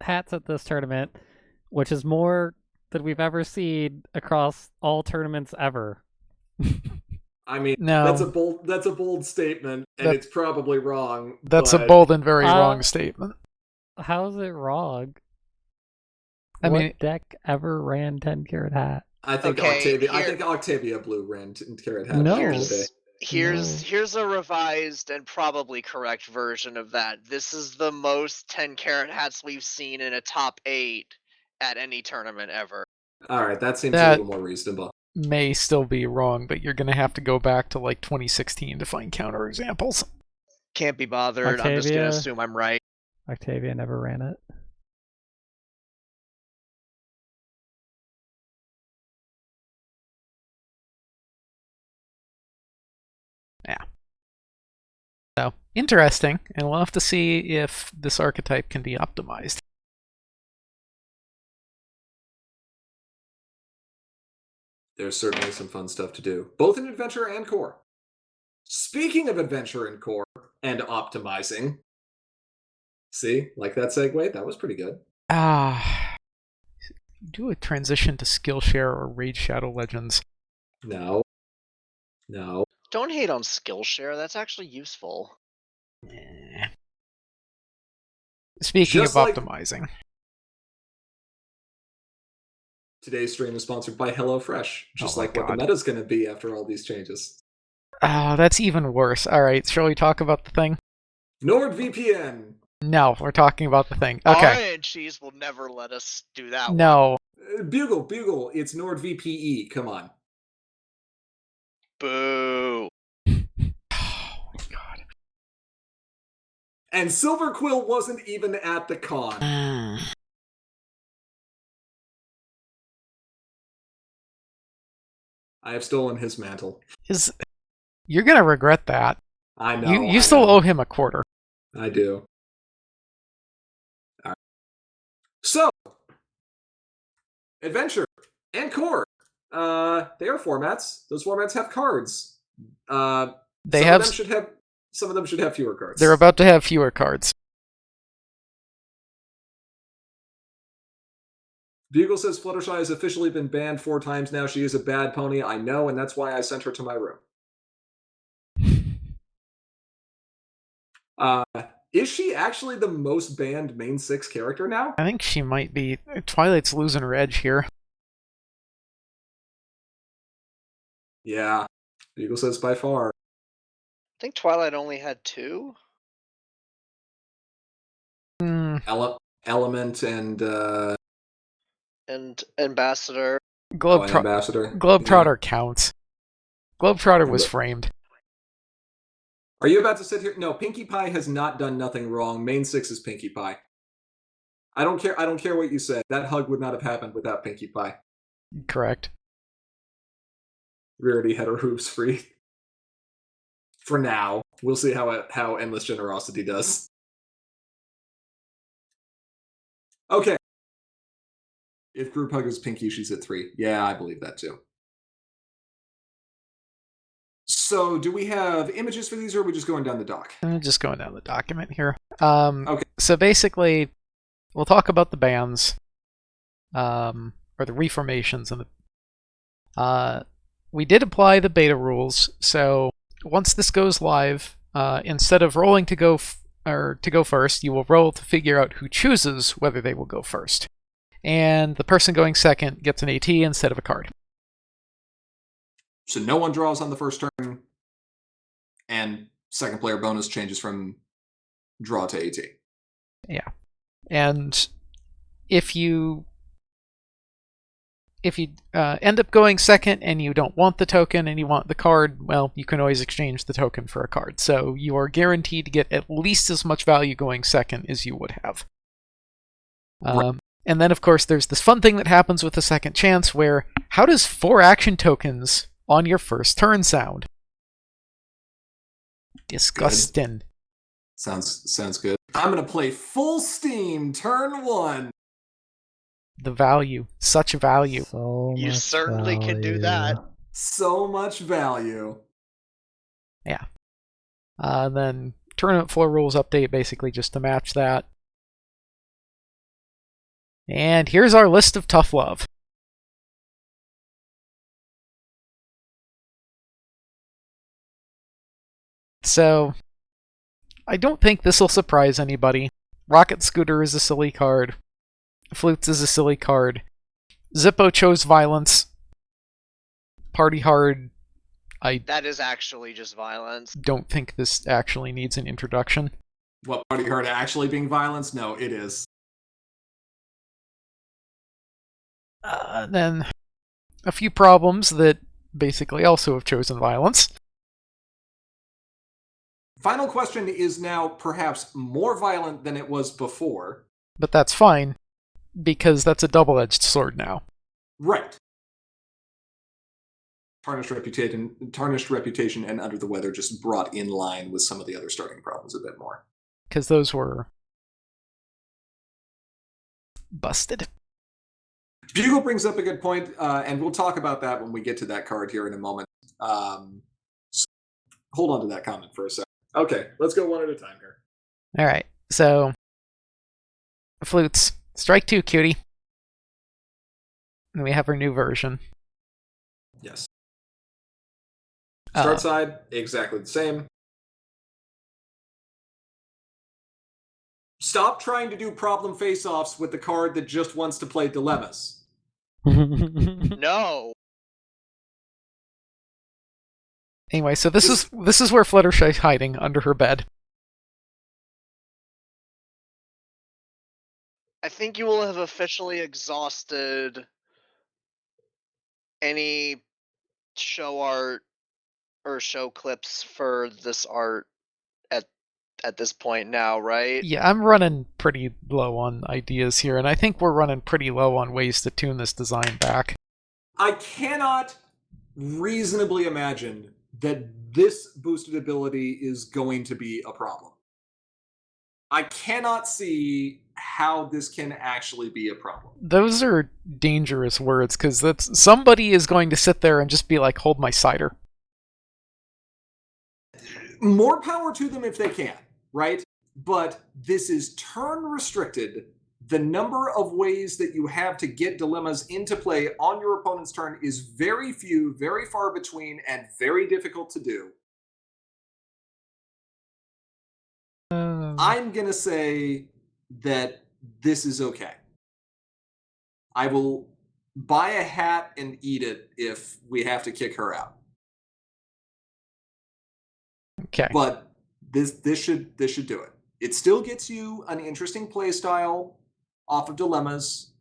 hats at this tournament, which is more than we've ever seen across all tournaments ever. I mean, No. that's a bold statement, and it's probably wrong. That's but... a bold and very wrong statement. How is it wrong? What mean, deck ever ran 10 carat hat? I think Octavia Blue ran 10 carat hat. No. Here's a revised and probably correct version of that. This is the most 10 Carat Hats we've seen in a top 8 at any tournament ever. All right, that seems a little more reasonable. May still be wrong, but you're going to have to go back to like 2016 to find counterexamples. Can't be bothered. I'm just going to assume I'm right. Octavia never ran it. Yeah. So, interesting, and we'll have to see if this archetype can be optimized. There's certainly some fun stuff to do, both in Adventure and Core. Speaking of adventure and core and optimizing, see, like that segue? That was pretty good. Do a transition to Skillshare or Raid Shadow Legends. No. Don't hate on Skillshare. That's actually useful. Speaking Just of like- optimizing. Today's stream is sponsored by HelloFresh, just Oh my like what the God. meta's going to be after all these changes. Oh, that's even worse. Alright, shall we talk about the thing? NordVPN. No, we're talking about the thing. Okay. Aria and Cheese will never let us do that one. No. Bugle, it's NordVPE. Come on. Boo. Oh my God. And Silver Quill wasn't even at the con. I have stolen his mantle. You're gonna regret that. I know. You still owe him a quarter. I do. All right. So, adventure and core. They are formats. Those formats have cards. Some of them should have fewer cards. They're about to have fewer cards. Bugle says Fluttershy has officially been banned 4 times now. She is a bad pony. I know, and that's why I sent her to my room. Is she actually the most banned main 6 character now? I think she might be. Twilight's losing her edge here. Yeah. Bugle says by far. I think Twilight only had 2. Element and And Ambassador. Ambassador. Globetrotter counts. Globetrotter was framed. Are you about to sit here? No, Pinkie Pie has not done nothing wrong. Main 6 is Pinkie Pie. I don't care what you say. That hug would not have happened without Pinkie Pie. Correct. Rarity had her hooves free. For now. We'll see how Endless Generosity does. Okay. If group hug is Pinkie, she's at 3. Yeah, I believe that too. So, do we have images for these, or are we just going down the doc? I'm just going down the document here. Okay. So basically, we'll talk about the bans, or the reformations, and we did apply the beta rules. So once this goes live, instead of rolling to go first, you will roll to figure out who chooses whether they will go first, and the person going second gets an AT instead of a card. So no one draws on the first turn, and second player bonus changes from draw to AT. Yeah, and if you end up going second and you don't want the token and you want the card, well, you can always exchange the token for a card. So you are guaranteed to get at least as much value going second as you would have. Right. And then, of course, there's this fun thing that happens with the second chance where, how does 4 action tokens on your first turn sound? Disgusting. Good. Sounds good. I'm going to play full steam turn 1. The value. Such value. So You much certainly can do that. value. So much value. Yeah. Then tournament floor rules update basically just to match that. And here's our list of tough love. So, I don't think this will surprise anybody. Rocket Scooter is a silly card. Flutes is a silly card. Zippo chose violence. Party Hard, I That is actually just violence. don't think this actually needs an introduction. What, Party Hard actually being violence? No, it is. Then a few problems that basically also have chosen violence. Final Question is now perhaps more violent than it was before. But that's fine, because that's a double-edged sword now. Right. Tarnished reputation and Under the Weather just brought in line with some of the other starting problems a bit more. Because those were busted. Bugle brings up a good point, and we'll talk about that when we get to that card here in a moment. hold on to that comment for a second. Okay, let's go one at a time here. All right, so Flutes, strike 2, cutie. And we have our new version. Yes. Start Uh, side, exactly the same. Stop trying to do problem face-offs with the card that just wants to play dilemmas. No. Anyway, so this is where Fluttershy's hiding under her bed. I think you will have officially exhausted any show art or show clips for this art at this point now, right? Yeah, I'm running pretty low on ideas here, and I think we're running pretty low on ways to tune this design back. I cannot reasonably imagine that this boosted ability is going to be a problem. I cannot see how this can actually be a problem. Those are dangerous words, because that's somebody is going to sit there and just be like, hold my cider. More power to them if they can, right? But this is turn restricted. The number of ways that you have to get dilemmas into play on your opponent's turn is very few, very far between, and very difficult to do. I'm going to say that this is okay. I will buy a hat and eat it if we have to kick her out. Okay. But this should do it. It still gets you an interesting play style off of dilemmas.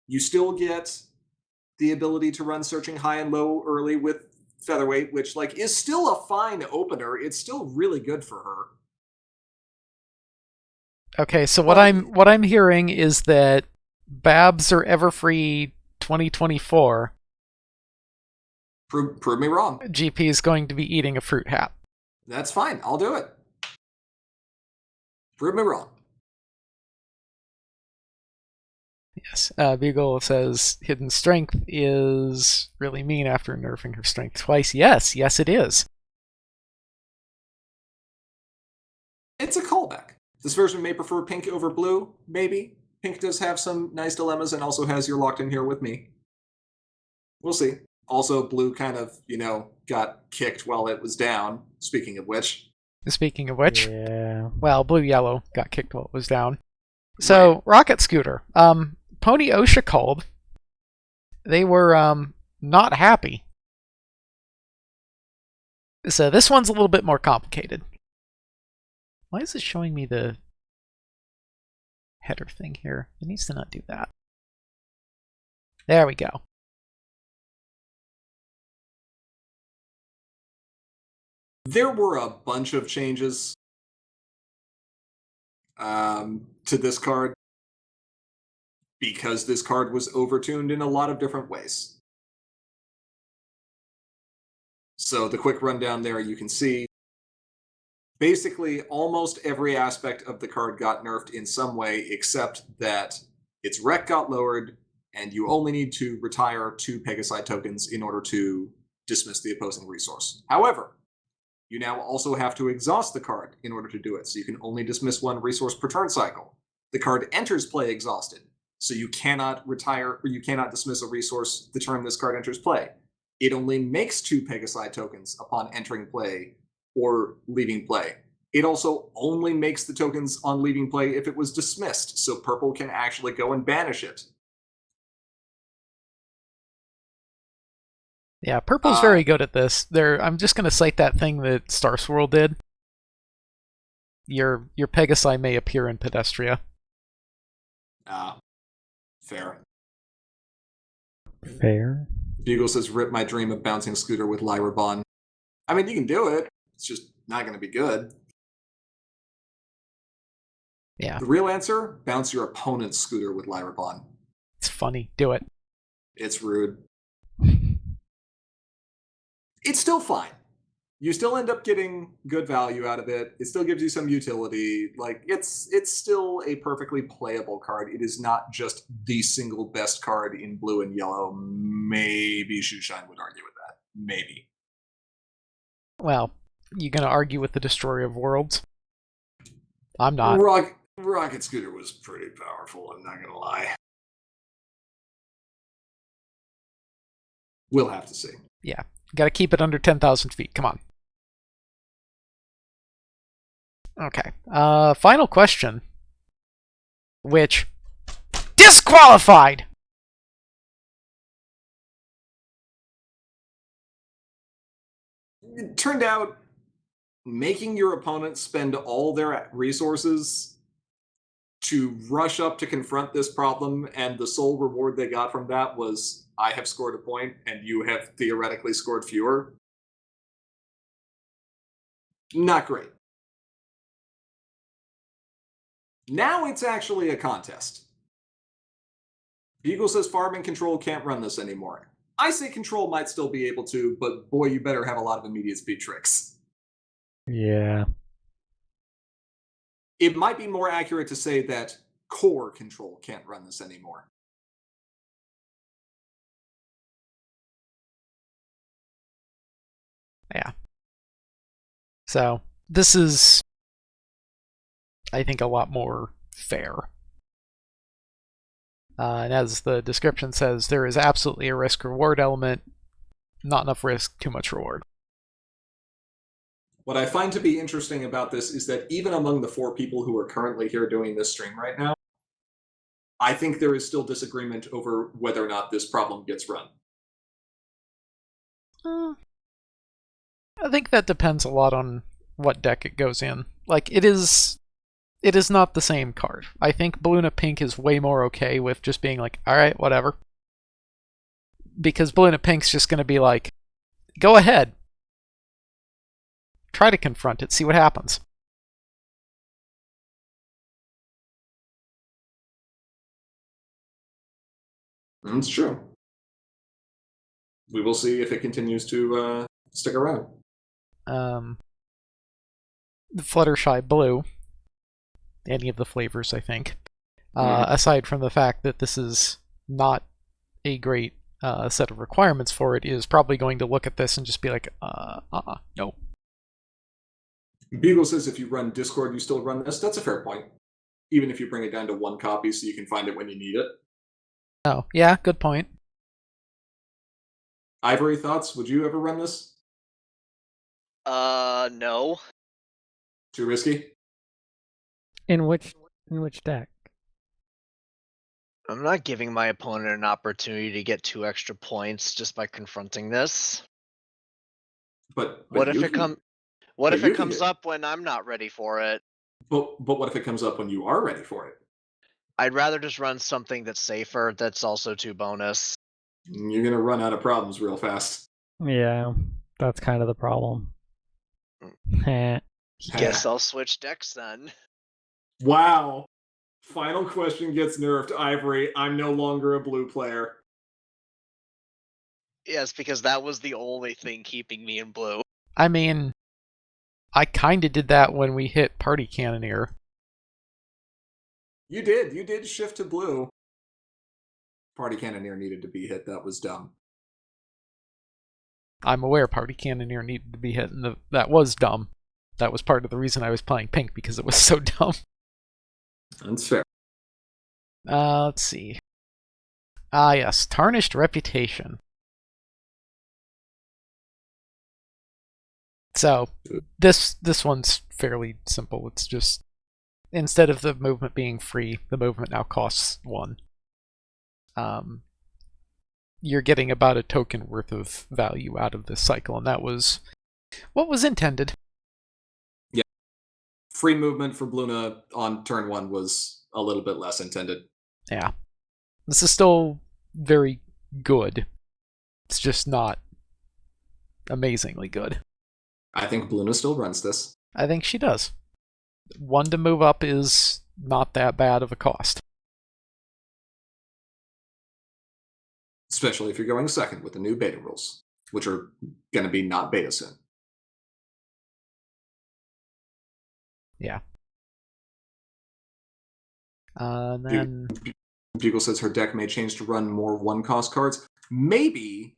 You still get the ability to run searching high and low early with featherweight, which is still a fine opener. It's still really good for her. Okay, so what I'm hearing is that Babs or Everfree 2024. Prove me wrong. GP is going to be eating a fruit hat. That's fine. I'll do it. Prove me wrong. Yes. Beagle says Hidden Strength is really mean after nerfing her strength twice. Yes, it is. It's a callback. This version may prefer pink over blue, maybe. Pink does have some nice dilemmas and also has You're Locked In Here with me. We'll see. Also, blue kind of, got kicked while it was down, speaking of which. Speaking of which, yeah. Well, blue-yellow got kicked while it was down. So, right. Rocket Scooter. Pony OSHA called. They were not happy. So this one's a little bit more complicated. Why is it showing me the header thing here? It needs to not do that. There we go. There were a bunch of changes to this card because this card was overtuned in a lot of different ways. So the quick rundown there, you can see basically almost every aspect of the card got nerfed in some way, except that its rec got lowered, and you only need to retire 2 Pegasi tokens in order to dismiss the opposing resource. However, you now also have to exhaust the card in order to do it, so you can only dismiss 1 resource per turn cycle. The card enters play exhausted, so you cannot retire or you cannot dismiss a resource the turn this card enters play. It only makes 2 Pegasi tokens upon entering play or leaving play. It also only makes the tokens on leaving play if it was dismissed, so purple can actually go and banish it. Yeah, purple's very good at this. I'm just going to cite that thing that Star Swirl did. Your Pegasi may appear in Pedestria. Fair. Fair. Bugle says, rip my dream of bouncing Scooter with Lyra Bond. I mean, you can do it. It's just not going to be good. Yeah. The real answer, bounce your opponent's Scooter with Lyra Bond. It's funny. Do it. It's rude. It's still fine. You still end up getting good value out of it. It still gives you some utility. It's still a perfectly playable card. It is not just the single best card in blue and yellow. Maybe Shoeshine would argue with that. Maybe. Well, You gonna argue with the Destroyer of Worlds? I'm not. Rocket Scooter was pretty powerful, I'm not gonna lie. We'll have to see. Yeah, gotta keep it under 10,000 feet. Come on. Okay. Final question. Which disqualified. It turned out making your opponent spend all their resources to rush up to confront this problem, and the sole reward they got from that was, I have scored a point, and you have theoretically scored fewer. Not great. Now it's actually a contest. Beagle says Farm and Control can't run this anymore. I say Control might still be able to, but boy, you better have a lot of immediate speed tricks. Yeah. It might be more accurate to say that Core Control can't run this anymore. Yeah. So, this is, I think, a lot more fair. And as the description says, there is absolutely a risk-reward element. Not enough risk, too much reward. What I find to be interesting about this is that even among the 4 people who are currently here doing this stream right now, I think there is still disagreement over whether or not this problem gets run. I think that depends a lot on what deck it goes in. Like, it is not the same card. I think Balloona Pink is way more okay with just being like, alright, whatever. Because Balloona Pink's just gonna be like, go ahead. Try to confront it, see what happens. It's true. We will see if it continues to stick around. The Fluttershy Blue, any of the flavors, I think. Aside from the fact that this is not a great set of requirements for it, is probably going to look at this and just be like, no. Beagle says if you run Discord, you still run this. That's a fair point. Even if you bring it down to 1 copy so you can find it when you need it. Oh, yeah, good point. Ivory, thoughts? Would you ever run this? No. Too risky? In which deck? I'm not giving my opponent an opportunity to get 2 extra points just by confronting this. But What if you it can- What but if you it can comes get- up when I'm not ready for it? But what if it comes up when you are ready for it? I'd rather just run something that's safer, that's also 2 bonus. You're gonna run out of problems real fast. Yeah, that's kind of the problem. Heh. Guess I'll switch decks then. Wow. Final question gets nerfed, Ivory. I'm no longer a blue player. Yes, because that was the only thing keeping me in blue. I mean, I kinda did that when we hit Party Cannoneer. You did shift to blue. Party Cannoneer needed to be hit. That was dumb. I'm aware Party Cannoneer needed to be hit, and that was dumb. That was part of the reason I was playing pink, because it was so dumb. That's fair. Let's see. Ah, yes, Tarnished Reputation. So, this one's fairly simple. It's just, instead of the movement being free, the movement now costs 1. You're getting about a token worth of value out of this cycle, and that was what was intended. Yeah. Free movement for Balloona on turn 1 was a little bit less intended. Yeah. This is still very good. It's just not amazingly good. I think Balloona still runs this. I think she does. 1 to move up is not that bad of a cost. Especially if you're going second with the new beta rules, which are going to be not beta soon. Yeah. Then Bugle says her deck may change to run more 1-cost cards. Maybe,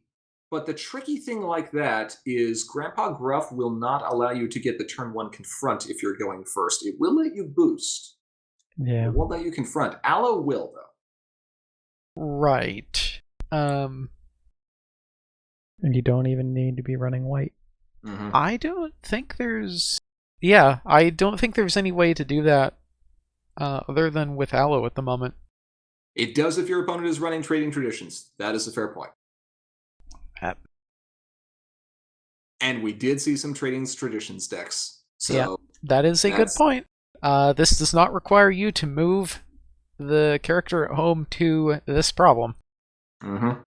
But the tricky thing like that is Grandpa Gruff will not allow you to get the turn 1 confront if you're going first. It will let you boost. Yeah. It won't let you confront. Aloe will, though. Right. And you don't even need to be running white. Mm-hmm. I don't think there's... Yeah, I don't think there's any way to do that other than with Aloe at the moment. It does if your opponent is running Trading Traditions. That is a fair point. And we did see some Trading Traditions decks. So Yeah, that is a good point. This does not require you to move the character at home to this problem. Mm-hmm.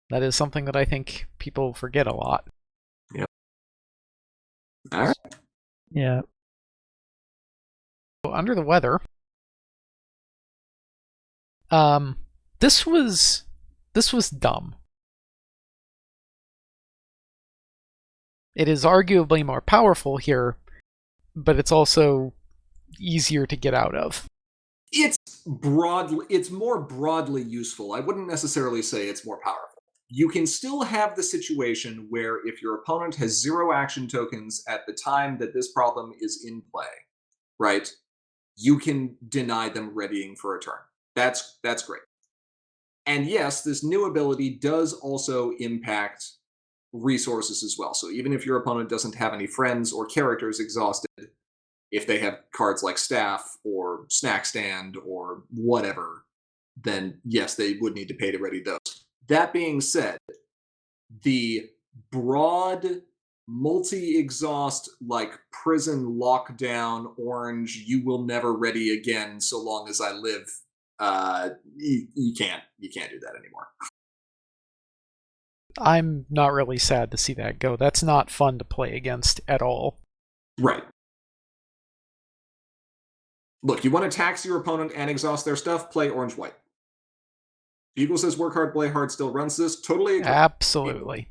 That is something that I think people forget a lot. Yep. All right. Yeah. So, under the weather. This was dumb. It is arguably more powerful here, but it's also easier to get out of. It's more broadly useful. I wouldn't necessarily say it's more powerful. You can still have the situation where if your opponent has 0 action tokens at the time that this problem is in play, right? You can deny them readying for a turn. That's great. And yes, this new ability does also impact resources as well. So even if your opponent doesn't have any friends or characters exhausted, if they have cards like Staff or Snack Stand or whatever, then yes, they would need to pay to ready those. That being said, the broad multi-exhaust, like prison lockdown orange, you will never ready again so long as I live, you can't do that anymore. I'm not really sad to see that go. That's not fun to play against at all. Right. Look, you want to tax your opponent and exhaust their stuff, play orange-white. Bugle says work hard, play hard still runs this. Totally agree. Absolutely.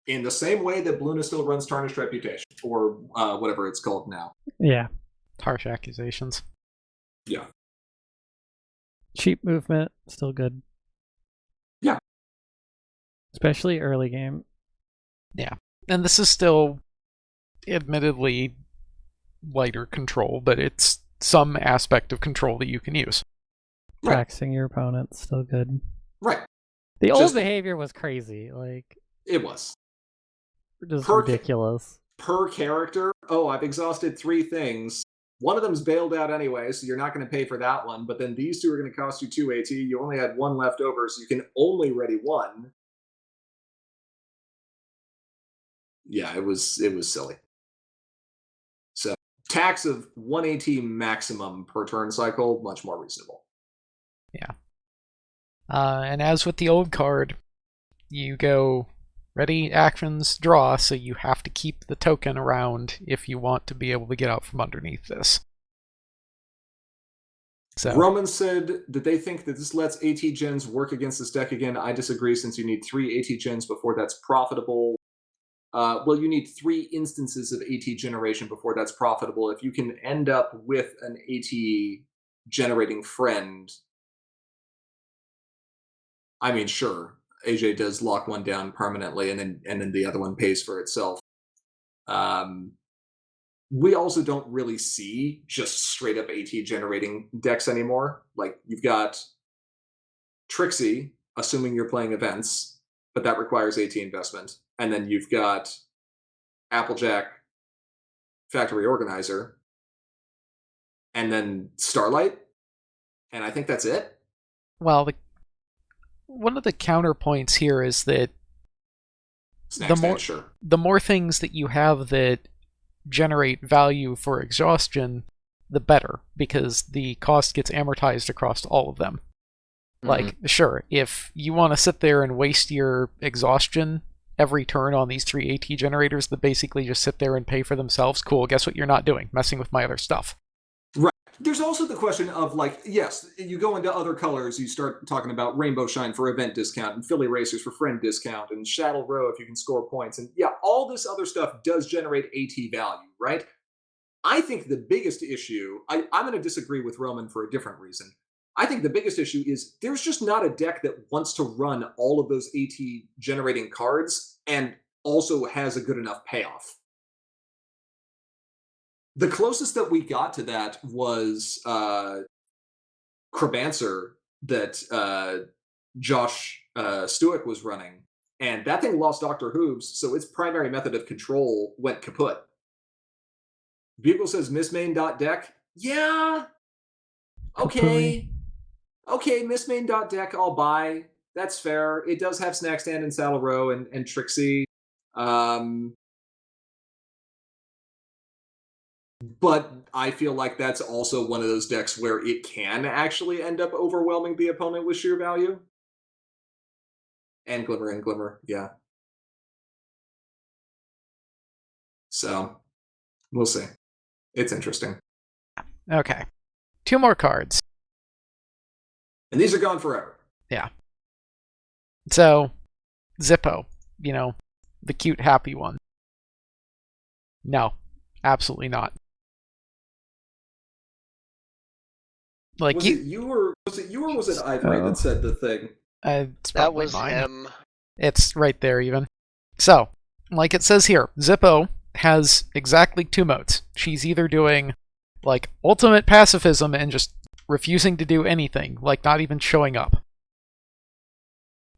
In the same way that Bluna still runs Tarnished Reputation, or whatever it's called now. Yeah. Harsh accusations. Yeah. Cheap movement, still good. Yeah. Especially early game. Yeah. And this is still admittedly lighter control, but it's some aspect of control that you can use. Right. Taxing your opponent, still good. Right. The old Just- behavior was crazy. Like, It was. just Per- ridiculous. Per character, I've exhausted 3 things. One of them's bailed out anyway, so you're not going to pay for that one. But then these 2 are going to cost you 2 AT. You only had 1 left over, so you can only ready 1. Yeah, it was silly. So tax of 1 AT maximum per turn cycle, much more reasonable. Yeah. And as with the old card, you go ready, actions, draw, so you have to keep the token around if you want to be able to get out from underneath this. So Roman said that they think that this lets AT gens work against this deck again. I disagree, since you need 3 AT gens before that's profitable. Well, you need 3 instances of AT generation before that's profitable. If you can end up with an AT generating friend, I mean, sure, AJ does lock one down permanently, and then the other one pays for itself. We also don't really see just straight up AT generating decks anymore. Like, you've got Trixie, assuming you're playing events, but that requires AT investment. And then you've got Applejack, Factory Organizer, and then Starlight. And I think that's it. well, one of the counterpoints here is that the more things that you have that generate value for exhaustion, the better, because the cost gets amortized across all of them. Mm-hmm. Like, sure, if you want to sit there and waste your exhaustion every turn on these 3 AT generators that basically just sit there and pay for themselves, cool, guess what you're not doing? Messing with my other stuff. Right. There's also the question of, like, yes, you go into other colors, you start talking about Rainbow Shine for event discount, and Philly Racers for friend discount, and Shadow Row if you can score points, and yeah, all this other stuff does generate AT value, right? I think the biggest issue, I'm going to disagree with Roman for a different reason. I think the biggest issue is there's just not a deck that wants to run all of those AT generating cards and also has a good enough payoff. The closest that we got to that was Krabancer that Josh Stuick was running, and that thing lost Dr. Hooves, so its primary method of control went kaput. Bugle says mismain.deck. Yeah. Okay. Okay, mismain.deck I'll buy. That's fair. It does have Snack Stand and Saddle Row and Trixie. But I feel like that's also one of those decks where it can actually end up overwhelming the opponent with sheer value. And Glimmer, yeah. So, we'll see. It's interesting. Okay. 2 more cards. And these are gone forever. Yeah. So, Zippo, the cute, happy one. No, absolutely not. Like was it you or was it Ivory that said the thing? It's That probably was mine. him. It's right there even. So, like it says here, Zippo has exactly 2 modes. She's either doing like ultimate pacifism and just refusing to do anything, like not even showing up.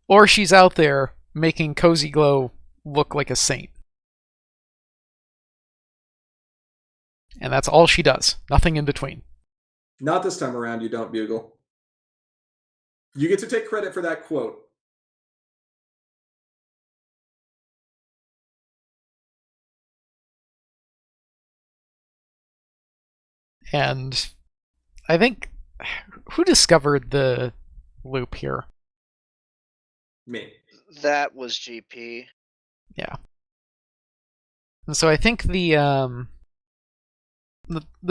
Or she's out there making Cozy Glow look like a saint. And that's all she does. Nothing in between. Not this time around, you don't, Bugle. You get to take credit for that quote. And I think, who discovered the loop here? Me. That was GP. Yeah. And so I think the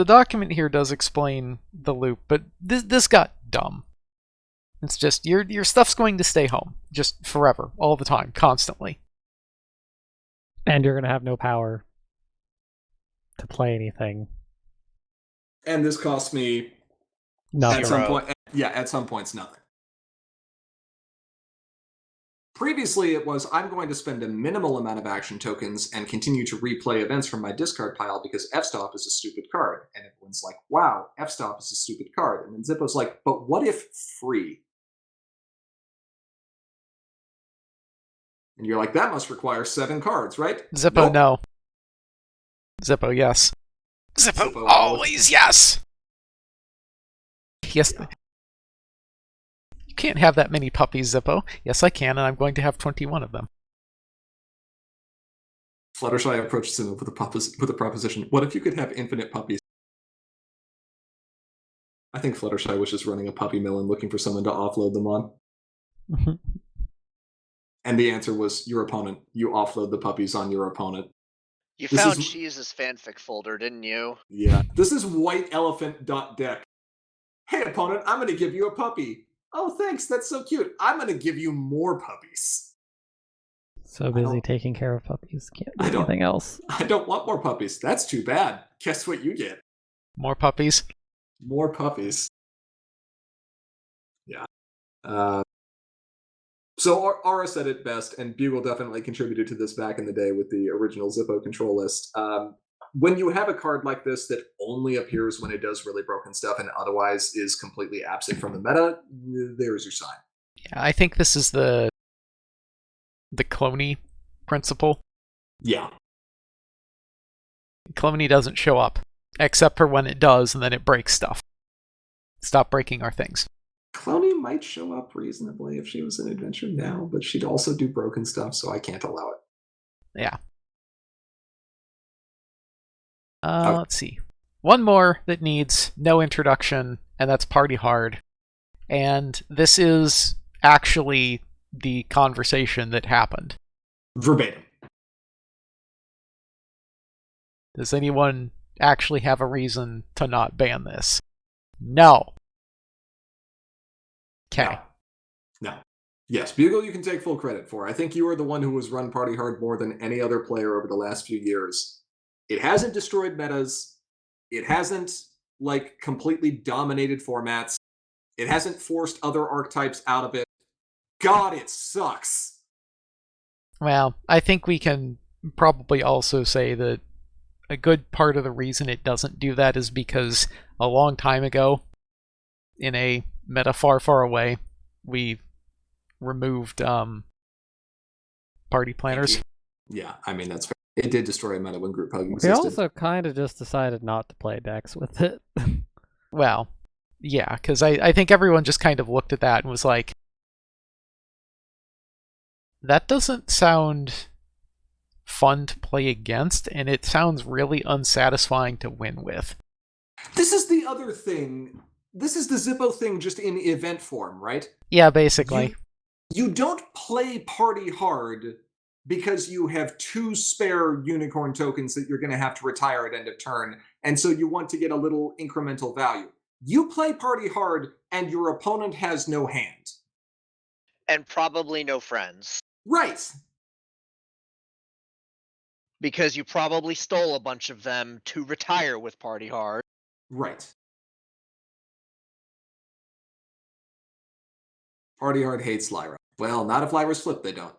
document here does explain the loop, but this got dumb. It's just your stuff's going to stay home, just forever, all the time, constantly. And you're gonna have no power to play anything. And this cost me Nothing. at some point. Yeah, at some points, nothing. Previously, it was, I'm going to spend a minimal amount of action tokens and continue to replay events from my discard pile because F-Stop is a stupid card. And everyone's like, wow, F-Stop is a stupid card. And then Zippo's like, but what if free? And you're like, that must require 7 cards, right? Zippo, Nope. no. Zippo, yes. Zippo always yes! Yes. Yeah. You can't have that many puppies, Zippo. Yes, I can, and I'm going to have 21 of them. Fluttershy approaches him with a proposition. What if you could have infinite puppies? I think Fluttershy was just running a puppy mill and looking for someone to offload them on. And the answer was your opponent. You offload the puppies on your opponent. You This found is- Cheese's fanfic folder, didn't you? Yeah. This is whiteelephant.deck. Hey, opponent, I'm going to give you a puppy. Oh, thanks. That's so cute. I'm going to give you more puppies. So busy taking care of puppies, can't do I don't- anything else. I don't want more puppies. That's too bad. Guess what you get? More puppies. More puppies. Yeah. So Aura said it best, and Bugle definitely contributed to this back in the day with the original Zippo control list. When you have a card like this that only appears when it does really broken stuff and otherwise is completely absent from the meta, there's your sign. Yeah, I think this is the Cloney principle. Yeah. Cloney doesn't show up, except for when it does, and then it breaks stuff. Stop breaking our things. Cloney might show up reasonably if she was in Adventure now, but she'd also do broken stuff, so I can't allow it. Yeah. Let's see. One more that needs no introduction, and that's Party Hard. And this is actually the conversation that happened. Verbatim. Does anyone actually have a reason to not ban this? No. Okay. No. Yes, Bugle you can take full credit for. I think you are the one who has run Party Hard more than any other player over the last few years. It hasn't destroyed metas. It hasn't, completely dominated formats. It hasn't forced other archetypes out of it. God, it sucks. Well, I think we can probably also say that a good part of the reason it doesn't do that is because a long time ago, in a meta far, far away, we removed party planners. Yeah, I mean, that's fair. It did destroy a meta when group hug We existed. also kind of just decided not to play decks with it. Well, yeah, because I think everyone just kind of looked at that and was like, that doesn't sound fun to play against, and it sounds really unsatisfying to win with. This is the other thing. This is the Zippo thing just in event form, right? Yeah, basically. You don't play party hard because you have 2 spare unicorn tokens that you're going to have to retire at end of turn, and so you want to get a little incremental value. You play party hard, and your opponent has no hand. And probably no friends. Right. Because you probably stole a bunch of them to retire with party hard. Right. Party hard hates Lyra. Well, not if Lyra's flipped, they don't.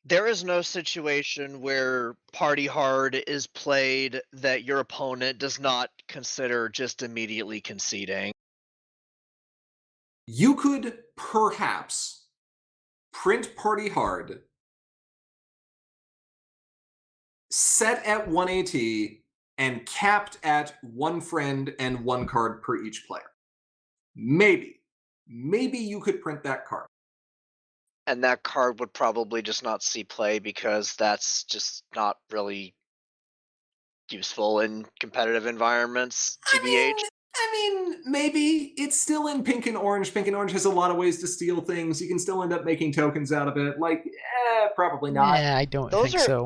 There is no situation where party hard is played that your opponent does not consider just immediately conceding. You could perhaps print party hard, set at 1 AT, and capped at 1 friend and 1 card per each player. Maybe you could print that card. And that card would probably just not see play because that's just not really useful in competitive environments, TBH. I mean, maybe it's still in pink and orange. Pink and orange has a lot of ways to steal things. You can still end up making tokens out of it. Probably not. Yeah, I don't Those think are so.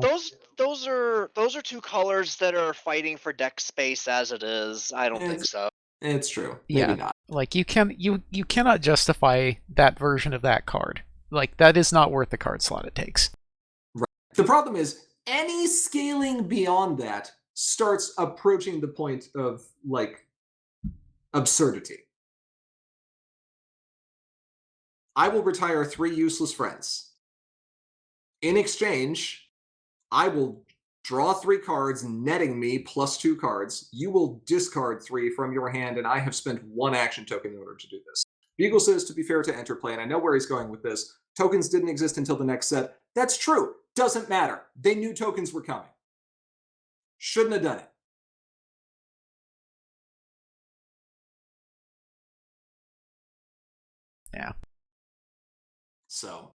those are 2 colors that are fighting for deck space as it is. I don't think so. It's true. Maybe Yeah. not. Like you cannot justify that version of that card. Like that is not worth the card slot it takes. Right. The problem is any scaling beyond that starts approaching the point of absurdity. I will retire 3 useless friends. In exchange, I will draw 3 cards, netting me plus 2 cards. You will discard 3 from your hand, and I have spent 1 action token in order to do this. Beagle says, to be fair to Enterplay, and I know where he's going with this, tokens didn't exist until the next set. That's true. Doesn't matter. They knew tokens were coming. Shouldn't have done it. Yeah. So.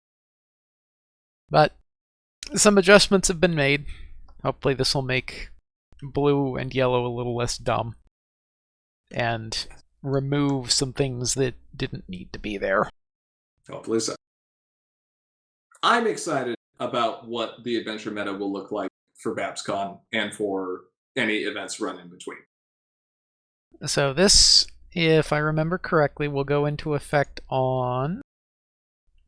But some adjustments have been made. Hopefully this will make blue and yellow a little less dumb. And remove some things that didn't need to be there. Hopefully so. I'm excited about what the adventure meta will look like for BabsCon and for any events run in between. So this, if I remember correctly, will go into effect on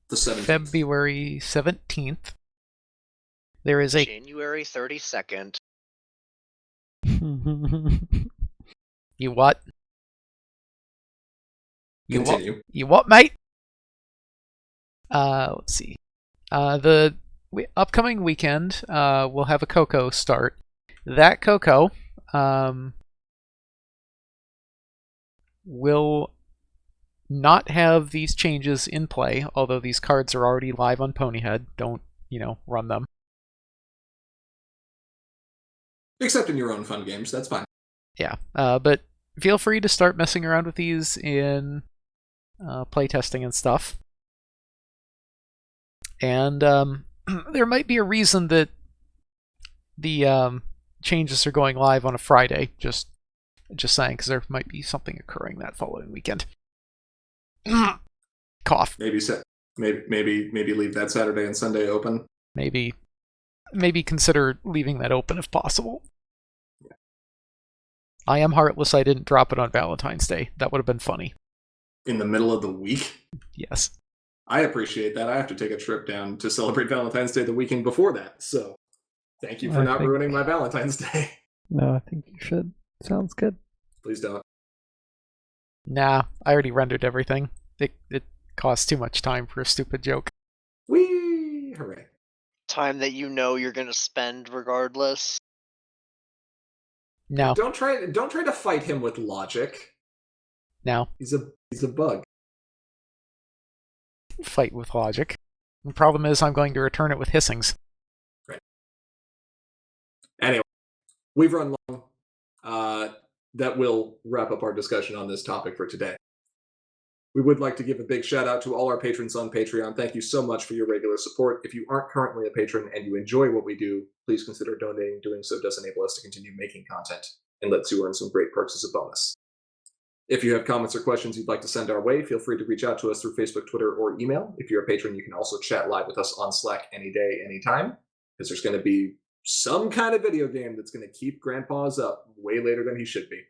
The 17th. February 17th. There is a January 32nd. You what? Continue. You what, mate? Let's see. The upcoming weekend, we'll have a Coco start. That Coco, will not have these changes in play, although these cards are already live on Ponyhead. Don't, run them. Except in your own fun games, that's fine. Yeah, but feel free to start messing around with these in playtesting and stuff. And there might be a reason that the changes are going live on a Friday. Just saying, because there might be something occurring that following weekend. Cough. Maybe leave that Saturday and Sunday open. Maybe consider leaving that open if possible. Yeah. I am heartless. I didn't drop it on Valentine's Day. That would have been funny. In the middle of the week? Yes. I appreciate that. I have to take a trip down to celebrate Valentine's Day the weekend before that, so thank you for not ruining my Valentine's Day. No, I think you should. Sounds good. Please don't. Nah, I already rendered everything. It Costs too much time for a stupid joke. Whee! Hooray. Time that you know you're gonna spend regardless. No, Don't try to fight him with logic. no. He's a bug. Fight with logic. The problem is I'm going to return it with hissings. Anyway, we've run long. That will wrap up our discussion on this topic for today. We would like to give a big shout out to all our patrons on Patreon. Thank you so much for your regular support. If you aren't currently a patron and you enjoy what we do, please consider donating. Doing so does enable us to continue making content and lets you earn some great perks as a bonus. If you have comments or questions you'd like to send our way, feel free to reach out to us through Facebook, Twitter, or email. If you're a patron, you can also chat live with us on Slack any day, anytime, because there's going to be some kind of video game that's going to keep Grandpa's up way later than he should be.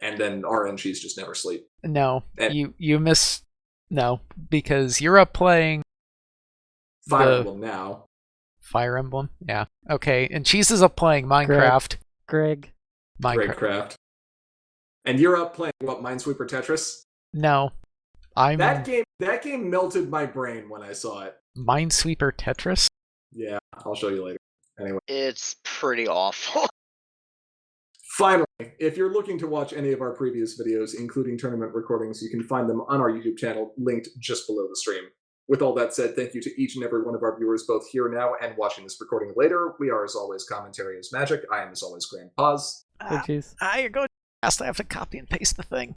And then RNGs just never sleep. No, And you miss... No, because you're up playing Fire the- Emblem now. Fire Emblem? Yeah. Okay, and Cheese is up playing Minecraft. Greg. Minecraft. And you're up playing, what, Minesweeper Tetris? No. I'm That game melted my brain when I saw it. Minesweeper Tetris? Yeah, I'll show you later. Anyway. It's pretty awful. Finally, if you're looking to watch any of our previous videos, including tournament recordings, you can find them on our YouTube channel, linked just below the stream. With all that said, thank you to each and every one of our viewers, both here now and watching this recording later. We are, as always, Commentary is Magic. I am, as always, Grandpa's. Hey, Cheese. You're going fast. I have to copy and paste the thing.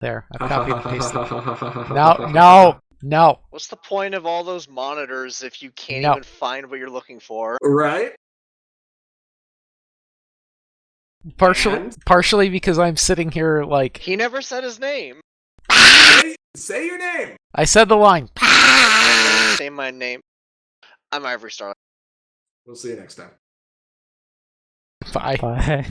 There, I've copied and pasted it. No. What's the point of all those monitors if you can't No. even find what you're looking for? Right? And? Partially because I'm sitting here like... He never said his name. Say your name! I said the line. Say my name. I'm Ivory Star. We'll see you next time. Bye. Bye.